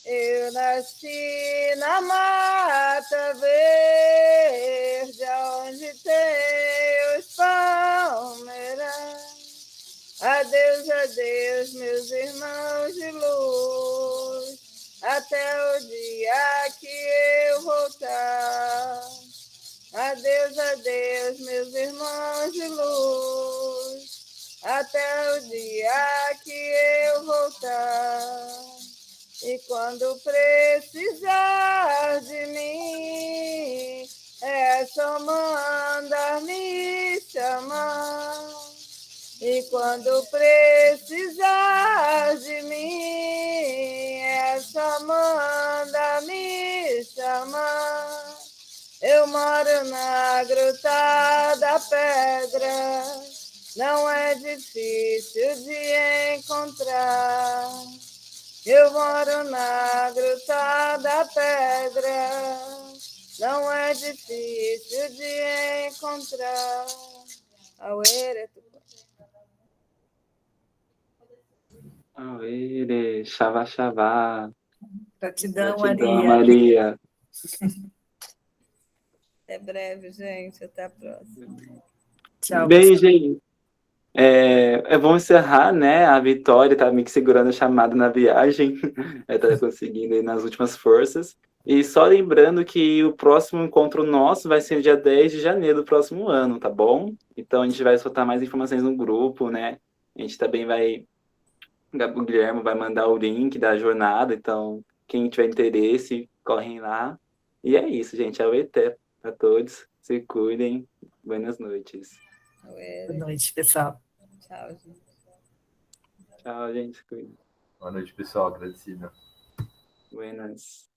Eu nasci na mata verde, onde tem os palmeiras. Adeus, adeus, meus irmãos de luz, até o dia que eu voltar. Adeus, adeus, meus irmãos de luz, até o dia que eu voltar. E quando precisar de mim, é só mandar me chamar. E quando precisar de mim, é só mandar me chamar. Eu moro na Gruta da Pedra, não é difícil de encontrar. Eu moro na Gruta da Pedra, não é difícil de encontrar. Auere, Auere, xavá, xavá. Gratidão, Gratidão, Maria. Maria. Até breve, gente. Até a próxima. Tchau, Bem, pessoal. gente, vamos encerrar, né? A Vitória tá meio que segurando a chamada na viagem. Ela tá conseguindo aí nas últimas forças. E só lembrando que o próximo encontro nosso vai ser no dia 10 de janeiro do próximo ano, tá bom? Então a gente vai soltar mais informações no grupo, né? A gente também vai. O Guilherme vai mandar o link da jornada, então quem tiver interesse, correm lá. E é isso, gente. Até a todos. Se cuidem. Boas noites. Boa noite, pessoal. Tchau, gente. Tchau, gente. Se cuidem. Boa noite, pessoal. Agradecido. Buenas.